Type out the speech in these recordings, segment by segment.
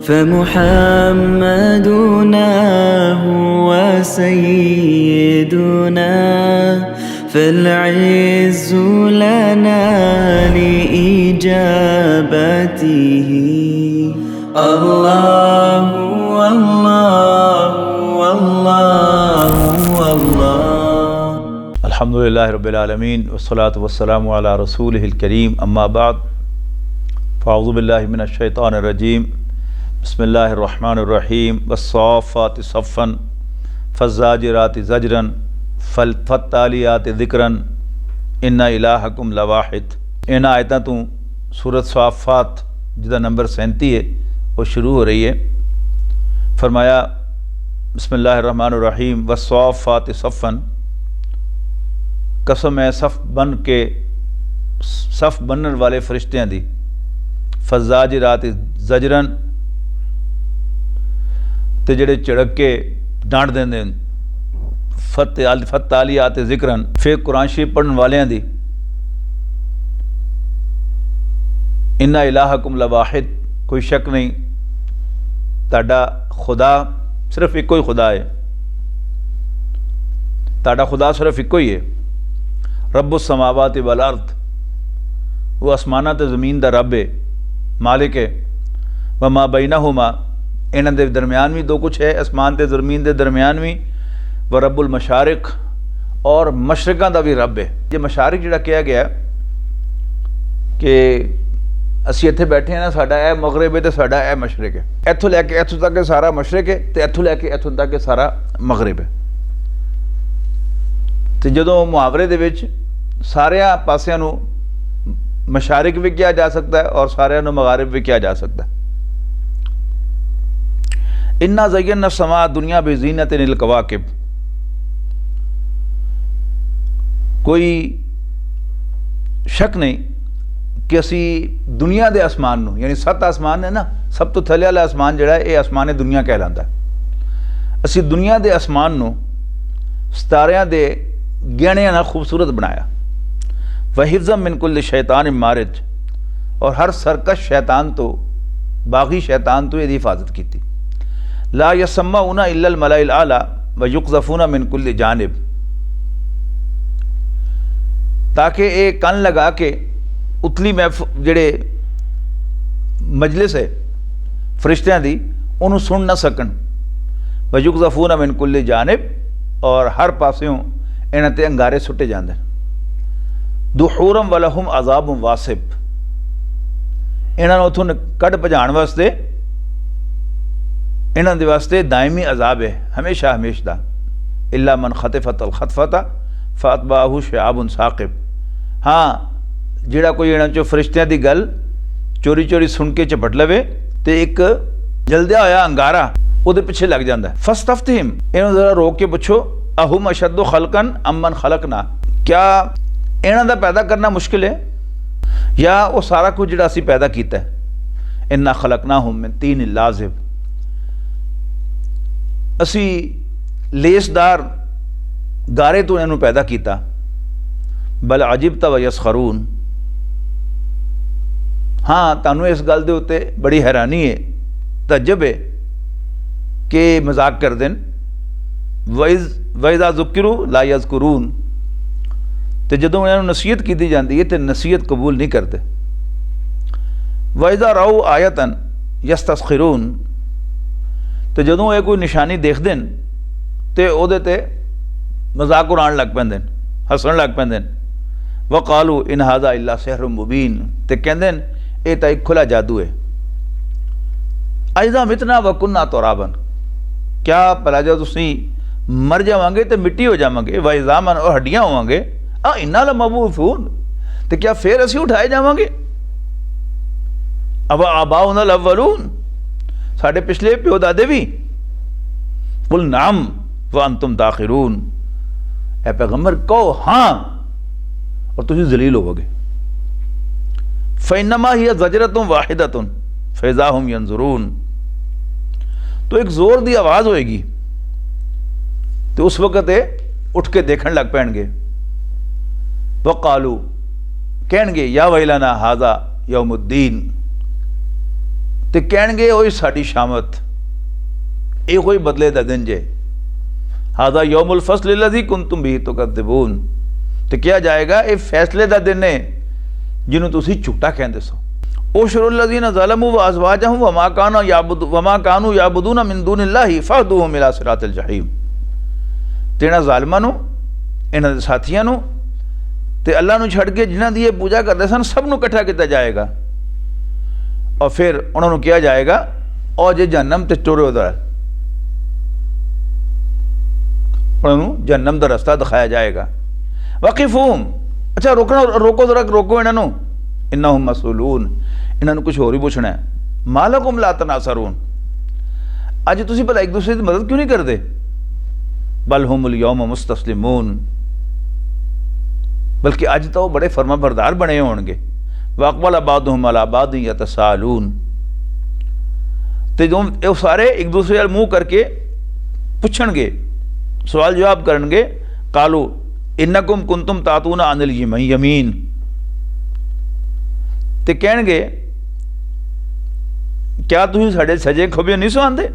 فمحمدنا هو سيدنا فالعز لنا لإجابته الله والله والله والله अल्हम्दुलिल्लाहि रब्बिल आलमीन वस्सलातु वस्सलामु अला रसूलिहिल करीम अम्मा बाद फ़अऊज़ु बिल्लाहि मिनश शैतानिर रजीम बिस्मिल्लाहिर रहमानिर रहीम वस्साफ़ाति सफ़्फ़न फ़ज़्ज़ाजिराति ज़ज्रन फ़त्तालियाति ज़िक्रन इन्ना इलाहकुम लवाहिद। इन आयतां तों सूरत साफ़ात जिहदा नंबर 37 है वो शुरू हो रही है। फरमाया बिस्मिल्लाहिर रहमानिर रहीम वस्साफ़ाति सफ़्फ़न, कसम है सफ़ बनने वाले फरिश्तियाँ दी। फ़ज़्ज़ाजिराति ज़ज्रन, ते जेड़े झड़क के डांट देंदे। फ़त्तालियाति ज़िक्रन, फिर कुरान शरीफ पढ़न वालियां दी। इन्ना इलाहकुम लवाहिद, कोई शक नहीं ताड़ा खुदा सिर्फ इको ही खुदा है। ताड़ा खुदा सिर्फ इको ही है। रब्बुस समावाति वल अर्द, वो आसमाना ते ज़मीन दा रब है, मालिक है। व मा बैनहुमा, इन्हां दे दरम्यान भी दो कुछ है, आसमान ते ज़मीन दे दरम्यान भी। व रब्बुल मशारिक, और मशरक़ां दा भी रब है। ये मशारिक जिहड़ा कहा गया कि असीं इत्थे बैठे हैं ना, साडा ए मगरिब है ते साडा ए मशरिक है। इत्थों लैके इत्थों तक सारा मशरिक है ते इत्थों लैके इत्थों तक सारा मगरिब है। तो जदों मुहावरे दे विच सारियां पासियां नूं मशारिक भी किया जा सकता है और सारियां नूं मगारिब भी किया जा सकता है। इन्ना ज़य्यना समा दुनिया बिज़ीनतिल कवाकिब, कोई शक नहीं कि असी दुनिया के आसमान नूं, यानी 7 आसमान है ना, सब तो थले वाला आसमान जिहड़ा है ये आसमान दुनिया कहलाता है। असी दुनिया के आसमान नूं सितारियां दे गहणियां नाल खूबसूरत बनाया। व हिफ्ज़म मिन कुल्लि शैतान मारिज, और हर सरकश शैतान तो, बागी शैतान तो इसकी हिफाजत की। ला यस्मऊना इल्लल मलाइल आला व युक़ज़फ़ूना मिन कुल्लि जानिब, ताकि ये कन लगा के उतली जिहड़े मजलिस है फरिश्तियां दी उन्होंने सुन ना सकन। व युक़ज़फ़ूना मिन कुल्लि जानिब, और हर पास्यों इन्हां ते अंगारे सुटे जाते। दुहूरम वलहुम अज़ाबुम वासिब, इन्हां नूं उत्थों कढ़ भजाण वास्ते इन्हां दे वास्ते दायमी अजाब है, हमेशा हमेशा। इल्ला मन खतिफ़तल खतफ़ता फ़अतबाहु शिहाबुन साक़िब, हाँ जिहड़ा कोई इन्हां चों फरिश्तियां दी गल चोरी चोरी सुन के झपट लवे तो एक जलदिया होया अंगारा उहदे पिछे लग जाता है। फस्तफ्तिहिम, इन्हां जरा रोक के पुछो, अहुम अशद्दु खल्कन अम्मन खलकना, क्या इन्हां दा पैदा करना मुश्किल है या वो सारा कुछ जिहड़ा असीं पैदा कीता है। इन्ना खलकनाहुम मिन तीन लाज़िब, असी लेसदार गारे तो इन्हों पैदा किया। बल अजिबता व यसखरून, हाँ तानू इस गल दे उत्ते बड़ी हैरानी है, तजब है कि मजाक कर देन। वइज़ा ज़ुकिरू ला यज़कुरून, तो जदों इन्हों नसीहत की जाती है तो नसीहत कबूल नहीं करते। वइज़ा राऊ आयतन यस्तस्खिरून, तो जदों ये कोई निशानी देखते हैं तो उहदे ते मजाक उड़ान लग पैंदे, हसन लग पैंदे। वक़ालू इन हाज़ा इल्ला सिहरुम मुबीन, तो कहंदे ये तो एक खुला जादू है। अइज़ा मितना व कुन्ना तुराबन, क्या भला जो तुसीं मर जावांगे तो मिट्टी हो जावांगे, व इज़ामन और हड्डियां होवांगे, इन्ना लमबऊसून, तो क्या फिर असीं उठाए जावांगे। अब आबाउनल अव्वलून, साढ़े पिछले प्यो दादे भी। कुल नाम व अंतुम दाखिरून, ए पैगंबर कहो हाँ और तुम जलील होवोगे। फ़इन्नमा हिय ज़जरतुन वाहिदतुन फ़इज़ा हुम यंज़ुरून, तो एक जोर दी आवाज़ होएगी तो उस वक्त उठ के देखने लग पैणगे। वक़ालू, कहणगे या वैलना हाज़ा यौमुद्दीन, तो कहणगे ओए साडी शामत, ये कोई बदले दा दिन जे, हादा यौमुल फस्ल लज़ी कुंतुम बिही तुकज़्ज़िबून। तो क्या जाएगा, ये फैसले का दिन है जिन्होंने तुसी झूठा कहते सो। उशरुल लज़ीना ज़लमू व अज़वाजहुम वमा कानू याबुदूना मिन दूनिल्लाहि फहदूहुम इला सिरातिल जहीम। ते इन्हां ज़ालिमां नूं, इन्हां दे साथियां नूं ते अल्लाह नूं छड्ड के जिन्हां दी ये पूजा करते सन सब नूं इकट्ठा किया जाएगा और फिर उन्होंने कहा जाएगा और जे जहन्नम ते टुरो उधर, उन्होंने जहन्नम का रास्ता दिखाया जाएगा। वक़िफ़ूहुम, अच्छा रोकना, रोको जरा, रोको इन्हों, इन्नहुम मसऊलून, इन्होंने कुछ होर ही पूछना है। मालकुम ला तनासरून, अज तुसीं भला एक दूसरे की मदद क्यों नहीं करते। बल हुमुल यौम मुस्तस्लिमून, बल्कि अज तो वो बड़े फर्मा बरदार बने होंगे। वअक़बल बादुहुम अला बादिन यतसाअलून, ते जो सारे एक दूसरे मुँह करके पूछणगे, सवाल जवाब करनगे। कालू इन्नकुम कुंतुम तातूना अनिल यमीन, ते कहणगे क्या तुसीं साडे सजे खब्बे नहीं सो आंदे।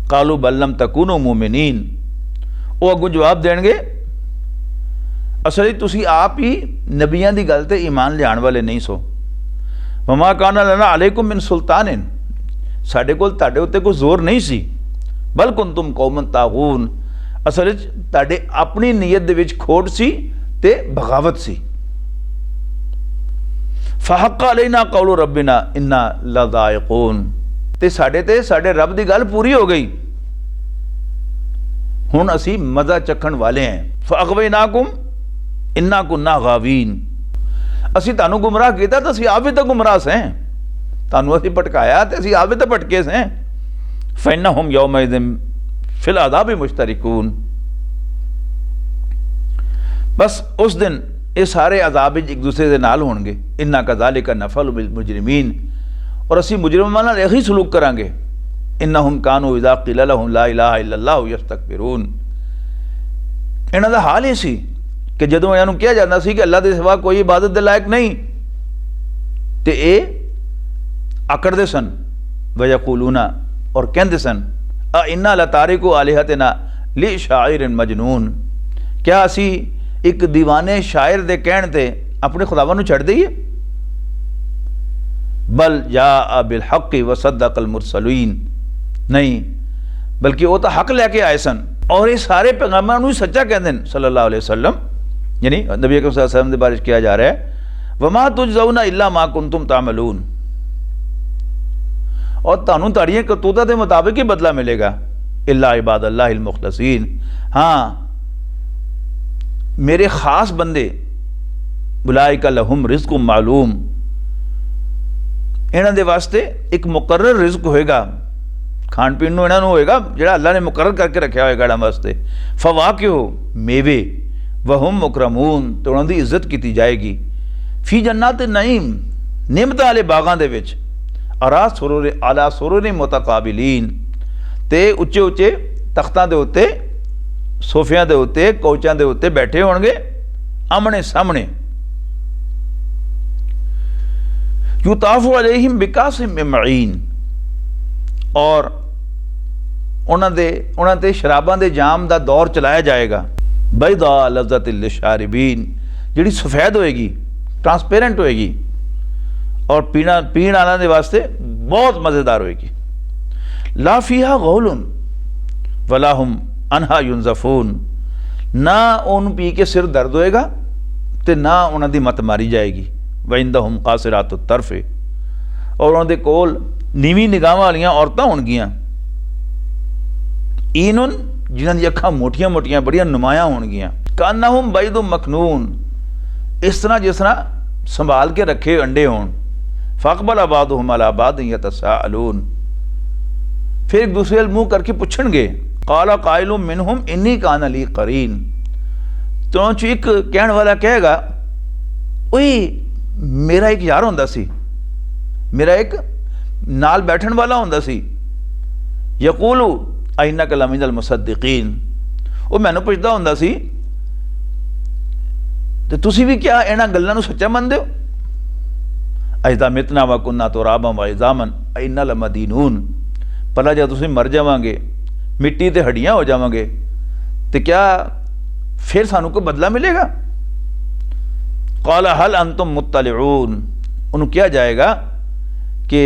कालू बल लम तकूनू मुमिनीन, वो अगों जवाब देणगे असल तुसीं आप ही नबियां दी गल ते ईमान लियाण वाले नहीं सो। वमा काना लना अलैकुम मिन सुल्तानिन, साडे कोल तुहाडे उत्ते कोई जोर नहीं सी। बल कुंतुम कौमन तागून, असल तुहाडे अपनी नीयत दे विच खोट सी ते बगावत सी। फहक्क अलैना कौलु रब्बिना इन्ना लज़ाइक़ून, ते साडे रब दी गल पूरी हो गई, हुण असी मज़ा चखण वाले हैं। फ़अग़वैनाकुम इन्ना कुन्ना गावीन, असी तुहानू गुमराह किया तो असी आप भी तो गुमराह सें, तुहानू असी भटकाया तो असी आप भी तो भटके सें। फ़इन्नहुम यौमइज़िन फिल अज़ाबि मुश्तरिकून, बस उस दिन ये सारे अज़ाब एक दूसरे के नाल होणगे। इन्ना कज़ालिका नफ़अलु बिल मुजरिमीन, और असी मुजरिमां नाल यही सलूक करांगे। इन्नहुम कानू इज़ा क़ीला लहुम ला इलाहा इल्लल्लाहु यस्तकबिरून, इन्हां दा हाल ये सी कि जदों इन्हां नूं कहा जाता सी कि अल्लाह के सिवा कोई इबादत के लायक नहीं, तो ये आकड़ते सन। वयक़ूलूना, और कहते सन अ इन्ना लतारिकु आलिहतिना लि शाइरिन मजनून, क्या असी एक दीवाने शायर दे कहण ते अपने खुदावन नूं छड्ड दईए। बल जा बिल हक़्क़ि व सद्दक़ल मुरसलीन, नहीं बल्कि वो तो हक लैके आए सन और ये सारे पैगामां नूं सच्चा कहते हैं। सल्लल्लाहु अलैहि वसल्लम, यानी नबी अकरम सल्लल्लाहु अलैहि वसल्लम के बारे में किया जा रहा है वमा तुजज़ौना इल्ला मा कुंतुम तामलून, और तुहानू तुहाड़ियां करतूतां के मुताबिक ही बदला मिलेगा। इल्ला इबादल्लाहिल मुखलसीन, हाँ मेरे खास बंदे, उलाइका लहुम रिज़्क़ुम मालूम, इन्हां दे वास्ते एक मुकर्रर रिज़्क होएगा, खाण पीण नूं इन्हां नूं होएगा जिहड़ा अल्लाह ने मुकर्रर करके रखा होएगा इन्हां वास्ते। फवाकिहु, मेवे, वहुम मुकरमून, तो उन्हां दी इज्जत की जाएगी। फी जन्नात नईम, निमत वाले बागां दे विच, अरा सुरूर आला सुरूर मुतकाबिलीन, ते उच्चे उच्चे तख्तां दे उत्ते, सोफियां दे उत्ते, कोचां दे उत्ते बैठे होणगे आमने सामने। युताफु अलैहिम बिकासिम मिन मईन, और उन्हां ते शराबां दे जाम दा दौर चलाया जाएगा। बैदा लज़्ज़तिल लिशारिबीन, जिहड़ी सफेद होएगी, ट्रांसपेरेंट होएगी, और पीण वालों के वास्ते बहुत मज़ेदार होएगी। ला फीहा गौलुन वला हुम अनहा युनज़फून, ना उन पी के सिर दर्द होएगा तो ना उन्हां दी मत मारी जाएगी। व इंदहुम क़ासिरातुत तर्फ़, और उन्हां दे कोल नीवी निगाहां वालियां औरतां होणगियां। ईनुन, जिन्हां दी अखां मोटियां मोटियां बड़ियां नुमायां होणगियां। कान्नहुम बैदुम मखनून, इस तरह जिस तरह संभाल के रखे अंडे होण। फ़अक़बल बादुहुम अला बादिन यतसाअलून, फिर एक दूसरे मुँह करके पूछणगे। क़ाला क़ाइलुम मिनहुम इन्नी कान ली क़रीन, तो एक कहण वाला कहेगा ओए मेरा एक यार होंदा सी, मेरा एक नाल बैठण वाला होंदा सी। यक़ूलु इन्नका लमिनल मुसद्दिक़ीन, वो मैनू पुछदा होंदा सी ते तुसी भी क्या इन्हां गल्लां नूं सच्चा मनदे हो। अजदा मितना व कुन्ना तो राबा व इज़ामन इन्ना लमदीनून, भला जब तुसीं मर जावांगे, मिट्टी ते हड्डियां हो जावांगे, तो क्या फिर सानू कोई बदला मिलेगा? क़ाल हल अंतुम मुत्तलिऊन, उन्होंने क्या जाएगा कि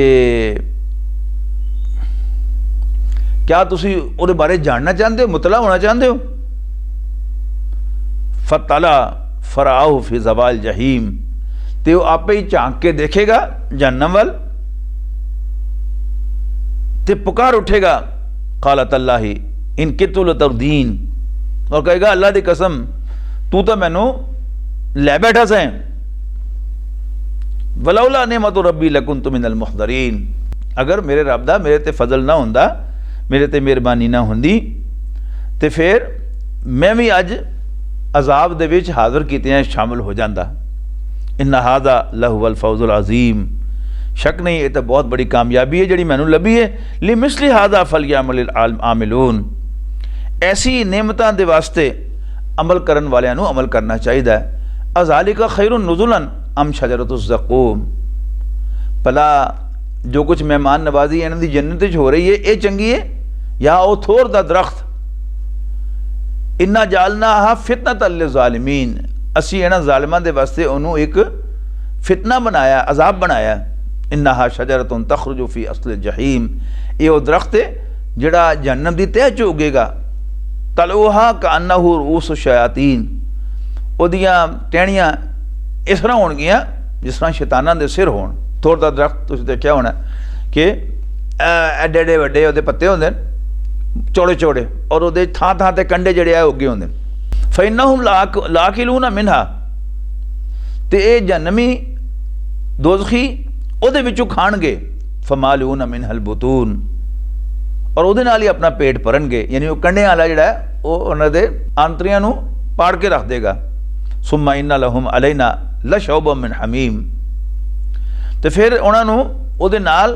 क्या तुसी उहदे बारे जानना चाहते हो, मुतला होना चाहते हो? फतला फराहु फी ज़वाल जहीम, तो वह आपे ही झांक के देखेगा जहन्नम वल, ते पुकार उठेगा क़ालत अल्लाही इन कितु लतरदीन, और कहेगा अल्लाह दी कसम तू तो मैनू लै बैठा सैं, वलौला नेमतु रब्बी लकुन्तु मिनल मुहदरीन, अगर मेरे रब दा मेरे ते फजल ना हुंदा, मेरे ते मेहरबानी ना हुंदी, तो फिर मैं भी अज अजाब दे विच हाज़र कीतियां शामिल हो जाता। इन्ना हाज़ा लहुवल फौज़ुल अज़ीम, शक नहीं ये तो बहुत बड़ी कामयाबी है जिहड़ी मैनू लभी है। लि मिसली हाज़ा फलयअमलिल आमिलून, ऐसी नेमतां दे वास्ते अमल करन वालियां नू अमल करना चाहिए। अज़ालिका खैरुन नुज़ुलन अम शजरतुज़ ज़क़ूम, भला जो कुछ मेहमान नवाजी इन्हां दी जन्नत च हो रही है ये चंगी है या वो थोर दा दरख्त? इन्ना जालनाहा फितनतल लिज़ालिमीन, असी इन्हां ज़ालिमां दे वास्ते उन्होंने एक फितना बनाया, अजाब बनाया। इन्नहा शजरतुन तखरुजु फी अस्लिल जहीम, ये वो दरख्त है जिहड़ा जहन्नम दी तह च उगेगा। तलऊहा कअन्नहु रूसु शयातीन, ओदियां टहनियां इस तरह होणगियां जिस तरह शैतानां दे सिर होण। थोर दा दरख्त तुसीं देखिया होना कि एडे एडे वड्डे ओहदे पत्ते होंदे ने, चौड़े चौड़े, और वो थां थां ते कंडे जिहड़े आ उगे होंदे। फइन्नहुम लाकिलूना मिनहा, ते ये जहन्नमी दोज़खी उहदे विचों खाणगे। फमालूना मिनहल बुतून, और उहदे नाल ही अपना पेट भरनगे, यानी वो कंडे वाला जिहड़ा है वो उन्हां दे आंतरियां नूं पाड़ के रख देगा। सुम्मा इन्ना लहुम अलैना लशौबम मिन हमीम, तो फिर उन्हां नूं उहदे नाल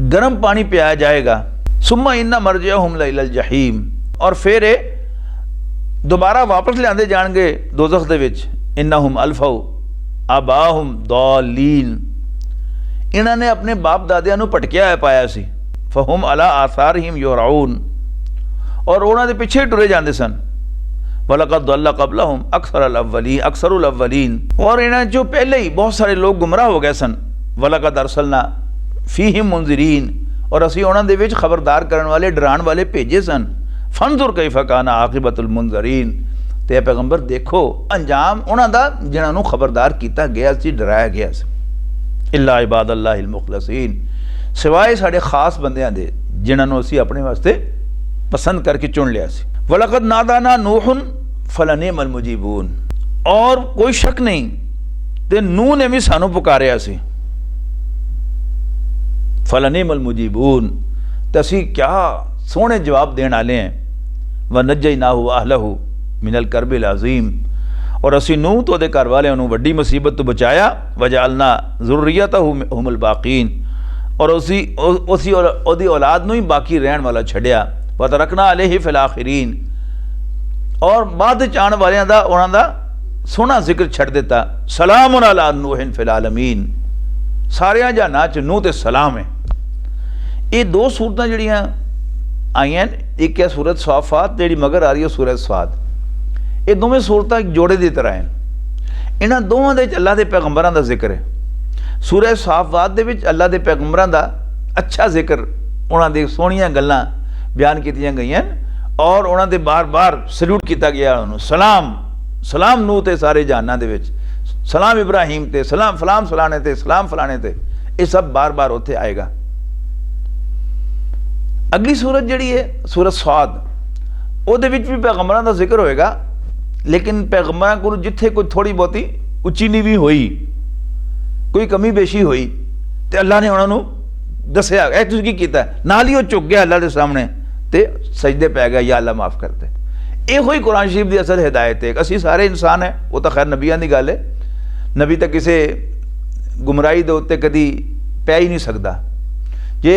गर्म पानी पियाया जाएगा। सुम्मा इन्ना मरजिअहुम लइलल जहीम, और फिर दोबारा वापस लिआंदे जाणगे दोज़ख दे विच। इन्नहुम अल्फौ आबाहुम दौलीन, इन्हां ने अपने बाप दादियां नूं भटकिया पाया सी। फहुम अला आसारिहिम युरऊन, और उन्हां दे पिछे टुरे जांदे सन। वलक़द दल्ल क़ब्लहुम अक्सरुल अव्वलीन, और इन्हां चों पहले ही बहुत सारे लोग गुमराह हो गए सन। वलक़द अरसलना फीहिम मुंज़िरीन, और असी उन्हां दे विच खबरदार करन वाले डराण वाले भेजे सन। फंजुर कैफ़ काना आक़िबतुल मुंज़रीन, ते पैगंबर देखो अंजाम उन्हां दा जिन्हां नूं खबरदार किया गया सी, डराया गया सी। इल्ला इबादल्लाहिल मुख़लसीन, सिवाए साढ़े खास बंदियां दे जिन्हां नूं असी अपने वास्ते पसंद करके चुन लिया सी। वलक़द नादाना नूहुन फलनिअमल मुजीबून, और कोई शक नहीं ते नूह ने भी सानू पुकारिया सी। फलनिअमल मुजीबून, तो असी क्या सोहने जवाब देने वाले हैं। व नज्जयनाहु व अहलहु मिनल करबिल अज़ीम, और असी नूह तो दे घर वालियां नूं वड्डी मुसीबत तो बचाया। वजालना ज़ुर्रियतहु हुमुल बाक़ीन, और उसी ओदी औलाद नूं ही बाकी रहन वाला छड्या। व तरकना अलैहि फिल आखिरीन, और बाद च आने वालियां दा उन्हां दा सोहना जिक्र छड्ड दिता। सलामुन अला नूहिन फिल आलमीन, सारियां जहानां च नूह ते सलाम है। ये दो सूरतां जिहड़ियां आईयां, एक है सूरत साफात जिहड़ी मगर आ रही है सूरत स्वाद। ये दोवें सूरतां एक जोड़े की तरह हैं। इन्हां दोवां दे अल्लाह के पैगंबरां दा जिक्र है। सूरत साफात दे विच अल्लाह के पैगंबरां दा अच्छा जिक्र, उन्हां दी सोहणियां गल्लां बयान कीतियां गईयां, और उन्हां दे बार बार सल्यूट किया गया। उन्होंने सलाम सलाम नूह ते सारे जहानां दे विच, सलाम इब्राहिम ते, सलाम फलाम फलाने ते, सलाम फलाने ते, ये सब बार बार उत्थे आएगा। अगली सूरत जिहड़ी है सूरत स्वाद, उहदे विच भी पैगंबरां दा जिक्र होएगा, लेकिन पैगंबरां कोल जिथे कोई थोड़ी बहुती उच्ची नीवी हुई, कोई कमी बेशी हुई, तो अल्लाह ने उन्होंने दसिया ऐ तुसीं की कीता, नाल ही वो झुक गया अल्लाह के सामने ते सजदे पै गया, या अल्लाह माफ़ करते। इहो ही कुरान शरीफ की असल हिदायत है। असी सारे इंसान है, वो तो खैर नबियां की गल है, नबी तो किसी गुमराही के उत्ते कभी पै ही नहीं सकता। जे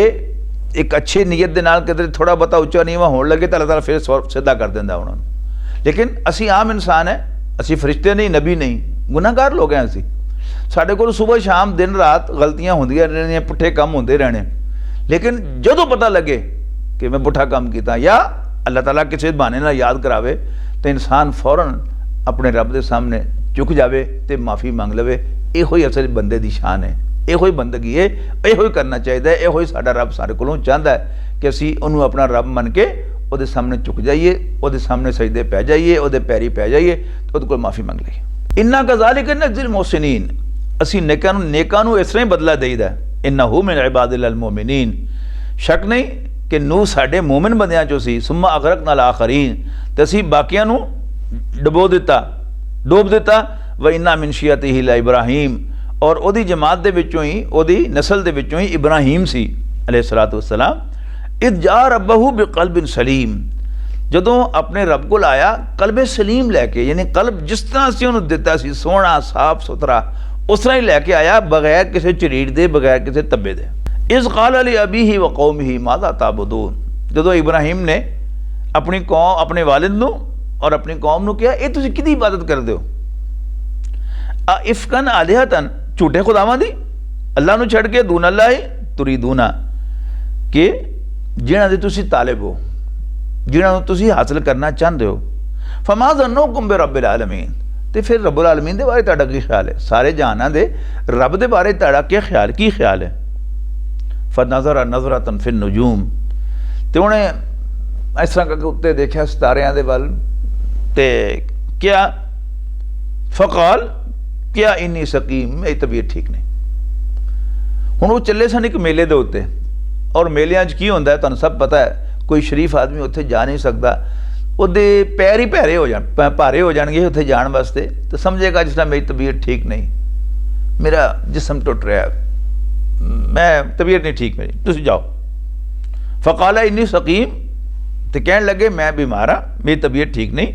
एक अच्छी नीयत के नाल किधर थोड़ा बहुता उच्चा नीवा होने लगे तो अल्लाह ताला फिर सीधा कर देंदा उन्होंने। लेकिन असी आम इंसान है, असी फरिश्ते नहीं, नबी नहीं, गुनाहगार लोग हैं असी। साडे कोल सुबह शाम दिन रात गलतियां होंदियां रहनियां, पुट्ठे काम होंदे रहने, लेकिन जदों पता लगे कि मैं पुट्ठा काम किया या अल्लाह ताला किसी बहाने नाल याद करावे तो इंसान फौरन अपने रब के सामने झुक जाए तो माफ़ी मंग लवे। इहो ही असल बंदे की शान है, इहो ही बंदगी है, इहो ही करना चाहिए। इहो ही साडा रब सारे कोलों चाहता है कि असी उन्होंने अपना रब मन के वो सामने झुक जाइए, वो सामने सजदे पै जाइए, वो पैरी पै जाइए, तो वो माफ़ी मंग लईए। इन्ना कज़ालिक नज़्ज़िल मोहसिनीन, असी नेकां नूं इस तरह ही बदला देईदा। इन्नहु मिन इबादिल मोमिनीन, शक नहीं कि नूह साडे मोमिन बंदियां चों सी। सुम्मा अगरकना आखरीन, ते असी बाकियां नूं डुबो दिता, डोब दिता। व इन्ना मिन शियतिही ला इब्राहीम, और ओदी जमात दे विचों ही, ओदी नस्ल दे विचों ही इब्राहीम सी अलैहिस्सलातु वस्सलाम। इद जा रब्बहू बिक़ल्बिन सलीम, जदों अपने रब को आया कल्बे सलीम लैके, यानी कल्ब जिस तरह से उन्होंने दिता सी सोहना साफ सुथरा, उस तरह ही लैके आया, बगैर किसी चरीट दे, बगैर किसी तब्बे दे। इस क़ाल अली अबीही व कौमिही माज़ा ताबुदून, जदों इब्राहीम ने अपनी कौम, अपने वालिद नूं और अपनी कौम नूं कहा, ये तुसीं किहदी इबादत करदे हो? इफ्कन आलिहतन, झूठे खुदावां दी, अल्लाह नूं छड़ के, दून अल्लाह तुरीदूना, कि जिन्हां दे तुसीं तालिब हो, जिन्हां नूं तुसीं हासिल करना चाहते हो। फमा ज़न्नुकुम बि रब्बिल आलमीन, तो फिर रब्बुल आलमीन दे बारे तुहाडा की ख्याल है? सारे जहानां दे रब दे बारे तुहाडा क्या ख्याल, की ख्याल है? फनज़रा नज़रतन फिन नुजूम, तो उन्हें इस तरह करके उत्ते देखा सितारियां दे वल, ते क्या फ़क़ाल क्या इन्नी सकीम, मेरी तबीयत ठीक नहीं। हुण वो चले सन एक मेले दे उत्ते, और मेलियां च की होंदा है तुहानूं सब पता है, कोई शरीफ आदमी उत्थे जा नहीं सकता, ਉਹਦੇ पैर ही भारे हो जाण, भारे हो जाएंगे उत्थे जाण वास्ते, तो समझेगा जिस तरह मेरी तबीयत ठीक नहीं, मेरा जिसम टुट रहा है, मैं तबीयत नहीं ठीक मेरी, तुसीं जाओ। फ़क़ाला इन्नी सकीम, तो कहने लगे मैं बीमार हाँ, मेरी तबीयत ठीक नहीं।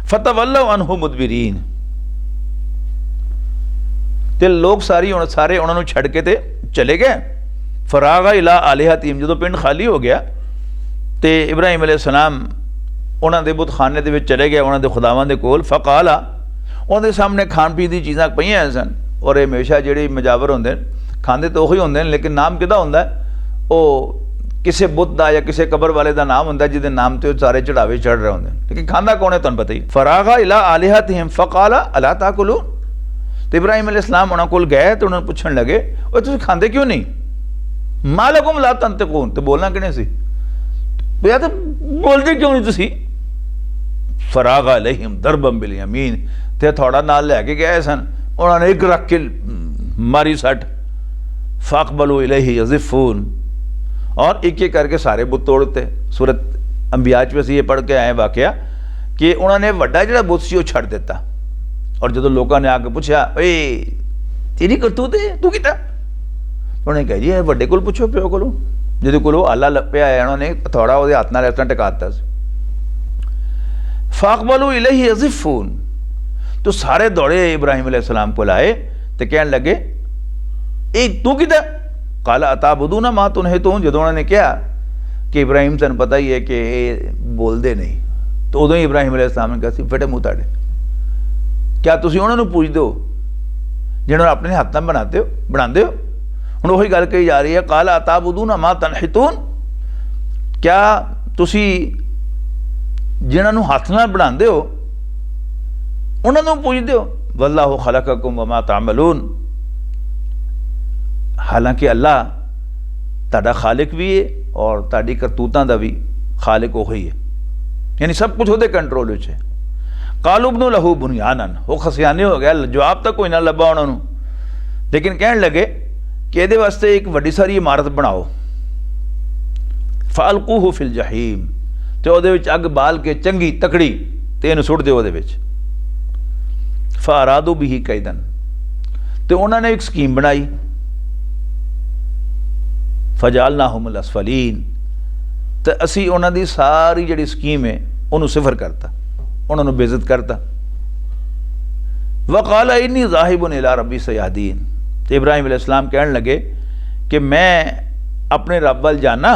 फ़तवल्लौ अन्हु मुदबिरीन, तो लोग सारे उन्होंने छड़ के ते चले गए। फरागा इला आलिहतिहिम, जो पिंड खाली हो गया तो इब्राहीम अलैहिस्सलाम उन्होंने दे बुतखाने दे विच चले गए, उन्होंने खुदावां दे कोल। फ़क़ाला, उन्होंने सामने खाण पीन दी चीज़ां पईयां सन, और ये हमेशा जिहड़े मजावर होंदे खांदे तो उही होंदे, लेकिन नाम किहदा हुंदा वो किसी बुत का या किसी कबर वाले का नाम होंदा जिहदे नाम ते सारे चढ़ावे चढ़ रहे होंदे, लेकिन खांदा कौन है तुहानूं पता ही। फरागा इला आलिहतिहिम फ़क़ाला अला ताकुलून, तो इब्राहीम अलैहिस्सलाम उन्होंने कोल गए तो उन्होंने पुछण लगे, ओए तुसीं खांदे क्यों नहीं? मालकुम ला तंतिकून, तो बोलना किने सी, या तो बोलते क्यों नहीं तुसीं? फरागा अलैहिम दरबम बिल यमीन, ते थोड़ा नाल लैके गए सन, उन्होंने एक रख के मारी सट। फ़अक़बलू इलैहि यज़िफ़ून, और एक एक करके सारे बुत तोड़ते। सूरत अंबिया च असीं ये पढ़ के आए वाकया कि उन्होंने वड्डा जिहड़ा बुत सी वो छड़ दिता, और जो लोगों ने आके पूछा, ओए तेरी करतूत है, तू कीता? उन्होंने कहा जी वड्डे कोल पुछो, प्यो कोलों, जिहदे कोल आला लप्पिया है, उन्होंने थोड़ा वो हाथ नाल इस तरह टिका दिता। फ़अक़बलू इलैहि यज़िफ़ून, तो सारे दौड़े इब्राहीम अलैहिस्सलाम को आए तो कहने लगे, ए तू कीता? क़ाल अताबुदूना मा तुनहितून, जो उन्होंने कहा कि इब्राहीम तेन पता ही है कि बोलते नहीं, तो उदों ही इब्राहीम अलैहिस्सलाम ने कहा फटे मुँह ताड़े, क्या तुसीं उन्होंने पूछते हो जिन्होंने अपने हाथ नाल बनाते हो? हुण वही गल कही जा रही है, क़ाल अताबुदूना मा तनहितून, क्या तुसीं जिन्होंने हाथ नाल बनाते हो उन्होंने पूछते हो? वल्लाहु खलक़कुम व मा तामलून, हालांकि अल्लाह तुहाडा खालिक भी है और तुहाडी करतूतां दा भी खालिक वही है, यानी सब कुछ उहदे कंट्रोल विच है। क़ालू इब्नु लहू बुनयानन, वो खसियाने हो गया, जवाब तक कोई ना लभा उन्होंने, लेकिन कहने लगे कि इहदे वास्ते एक वड्डी सारी इमारत बनाओ। फ़अल्क़ूहु फ़िल जहीम, तो उहदे विच अग बाल के चंगी तकड़ी ते इहनूं सुट दिओ उहदे विच। फ़अरादू बिही कैदन, तो उन्होंने एक स्कीम बनाई। फ़जअलनाहुमुल अस्फ़लीन, तो असी उन्हां दी सारी जिहड़ी स्कीम है उन्होंने सिफर करता, उन्होंने बेइज्जत करता। वक़ाल इन्नी ज़ाहिबुन इला रब्बी सयहदीन, तो इब्राहीम अलैहिस्सलाम कहने लगे कि मैं अपने रब वल जाना,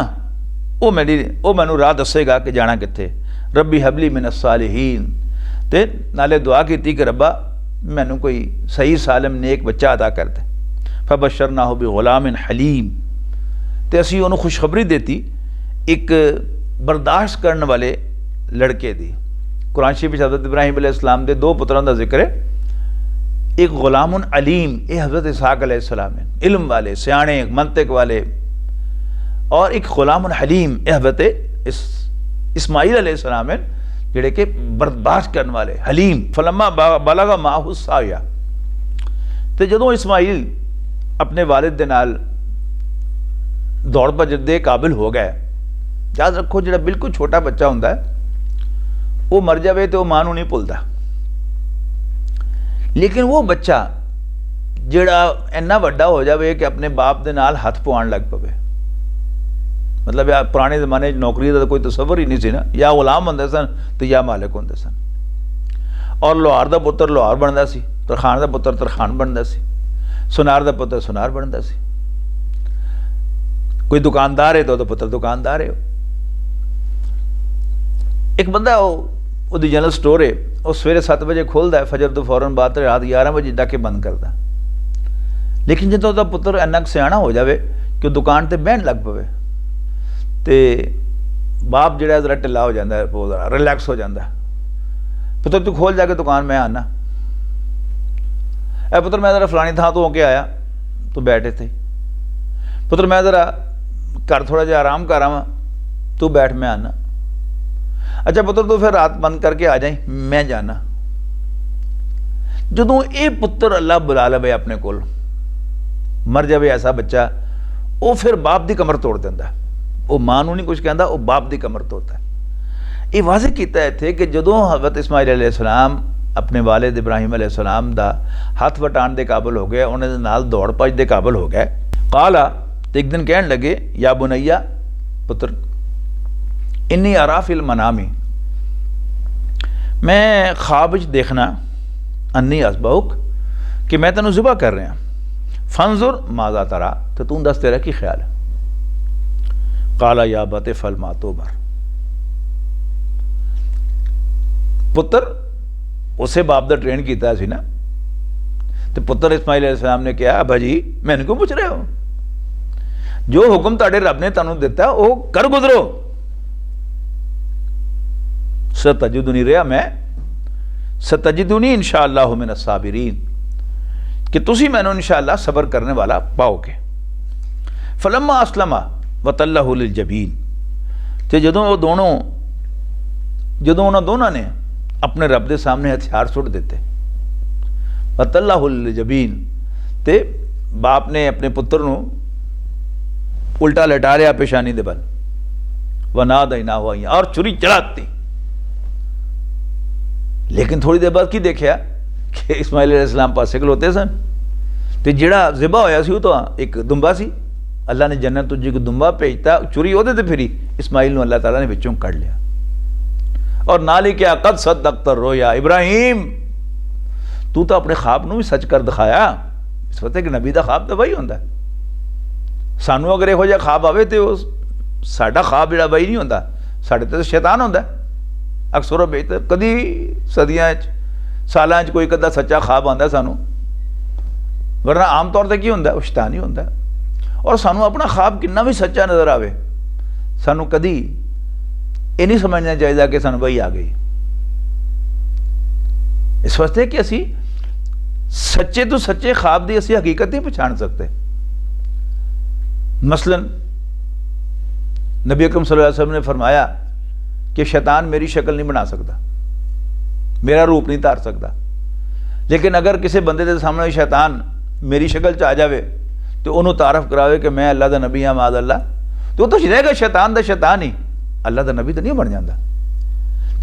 वो मैनू राह दसेगा कि जाना कित्थे। रब्बी हबली मिनस सालिहीन, ते नाले दुआ की कि रब्बा मैनू कोई सही सालम नेक बच्चा अदा कर दे। फबशरनाहु बिग़ुलामिन हलीम, तो असी उन्होंने खुशखबरी देती एक बर्दाश्त करने वाले लड़के दी। कुरान शरीफ हज़रत इब्राहीम अलैहिस्सलाम के 2 पुत्रों का जिक्र है, एक गुलामुन अलीम, ये हज़रत इसहाक़ अलैहिस्सलाम है, इल्म वाले, सियाणे, मंतिक वाले, और एक गुलामुन हलीम, ये हज़रत इस्माईल अलैहिस्सलाम है, जिहड़े के बर्दाश्त करने वाले, हलीम। फलम्मा बलगा माहु साया, तो जदों इस्माईल अपने वालिद दे नाल दौड़ भज दे काबिल हो गए। याद रखो, जिहड़ा बिल्कुल छोटा बच्चा हुंदा है वो मर जाए तो मां नूं नहीं भुलदा, लेकिन वो बच्चा जिहड़ा इन्ना वड्डा हो जाए कि अपने बाप दे नाल हथ पवाउण लग पवे, मतलब या पुराने जमाने नौकरी का कोई तसव्वुर ही नहीं सी ना, या गुलाम होंदे सन तो या मालिक होंदे सन। और लोहार का पुत्र लोहार बनता सी, तरखान का पुत्र तरखान बनता सी, सुनार का पुत्र सुनार बनता सी, कोई दुकानदार है तो पुत्र दुकानदार है। एक बंदा वो जनरल स्टोर है, वो सवेरे 7 बजे खोलता है, फजर तो फौरन बाद रात 11 बजे डाके बंद करता। लेकिन जो उसका पुत्र इन्ना सियाणा हो जाए कि दुकान पर बहन लग पवे, तो बाप जो जरा ढिला हो जाता है, वो जरा रिलैक्स हो जाता है, पुत्र तू खोल जाके दुकान, मैं आना। ए पुत्र मैं जरा फलानी थां तो होके आया, तू बैठ इत्थे। पुत्र मैं जरा घर थोड़ा जिहा आराम कर आवां, तू बैठ, मैं आना। अच्छा पुत्र तू फिर रात बंद करके आ जाए, मैं जाना। जदों ये पुत्र अल्लाह बुला लवे अपने कोल, मर जाए ऐसा बच्चा, वो फिर बाप की कमर तोड़ देंदा, वो मां नूं नहीं कुछ कहता, वो बाप की कमर तोड़ता है। ये वाज़े किया इत्थे कि जदों हज़रत इस्माईल अलैहिस्सलाम अपने वालिद इब्राहीम अलैहिस्सलाम दा हथ वटाण दे काबिल हो गए, उन्हें नाल दौड़ भज दे काबिल हो गए। काला, तो एक दिन कहन लगे, या बुनैया, पुत्र, इन्नी अरा फिल मनामी, मैं ख्वाब विच देखना, अन्नी असबाउक, कि मैं तेनों ज़िबा कर रहा, फंजुर माज़ा तरा, तो तू दस तेरा की ख्याल है। काला या बते फल मातोबर, पुत्र उसे बाप दा ट्रेन किया सी ना, तो पुत्र इस्माईल अलैहिस्सलाम ने कहा, अब्बा जी मैनूं क्यों पूछ रहे हो, जो हुक्म तुहाडे रब ने तुहानूं दिता वो कर गुजरो। सतजिदुनी रहा, मैं सतजिदुनी इंशाअल्लाह मिन अस्साबिरीन, कि तुसी मैनूं इंशाअल्लाह सबर करने वाला पाओगे। फलम्मा अस्लमा वतल्लहु लिल जबीन, तो जदों उन्होंने दोनों ने अपने रब के सामने हथियार सुट दिते, वतल्लहु लिल जबीन, ते बाप ने अपने पुत्र नूं उल्टा लटा लिया पेशानी दे बल, वनादैना हुआ, और छुरी चलाती। लेकिन थोड़ी देर बाद की देखा कि इस्माईल अलैहिस्सलाम पासे खलोते सन, तो जिहड़ा ज़िबा होया सी तो एक दुंबा सी, अल्लाह ने जन्नत तुझे को दुंबा भेजता, चुरी ओहदे ते फिरी, इस्माईल नूं अल्लाह ताला ने विचों कढ़ लिया। और नाल ही क्या, कद सद्दक़्ता रोया इब्राहिम, तू तो अपने ख्वाब नूं भी सच कर दिखाया। इस पता कि नबी दा ख्वाब तो वही होंदा, सानू अगर इहो जिहा ख्वाब आवे तो साडा ख्वाब जिहड़ा वही नहीं होंदा, साडे ते शैतान होंदा। अक्सर बेहतर कदी सदियां सालां कोई कदा सच्चा ख्वाब आंदा सानू, वरना आम तौर पर की होंदा, वो शैतान ही होंदा। और सानू अपना ख्वाब कितना भी सच्चा नज़र आवे, सानू कदी ये नहीं समझना चाहिए कि सानू वही आ गई। इस वास्ते कि असी सच्चे तो सच्चे ख्वाब की असी हकीकत नहीं पछाण सकते। मसलन नबी अकरम सल्लल्लाहु अलैहि वसल्लम ने फरमाया कि शैतान मेरी शक्ल नहीं बना सकता, मेरा रूप नहीं धार सकता, लेकिन अगर किसी बंदे के सामने शैतान मेरी शक्ल च आ जाए तो उन्होंने तारफ करावे कि मैं अल्लाह का नबी हाँ माद अल्लाह, तो वो तो रहेगा शैतान का शैतान ही, अल्लाह का नबी तो नहीं बन जाता।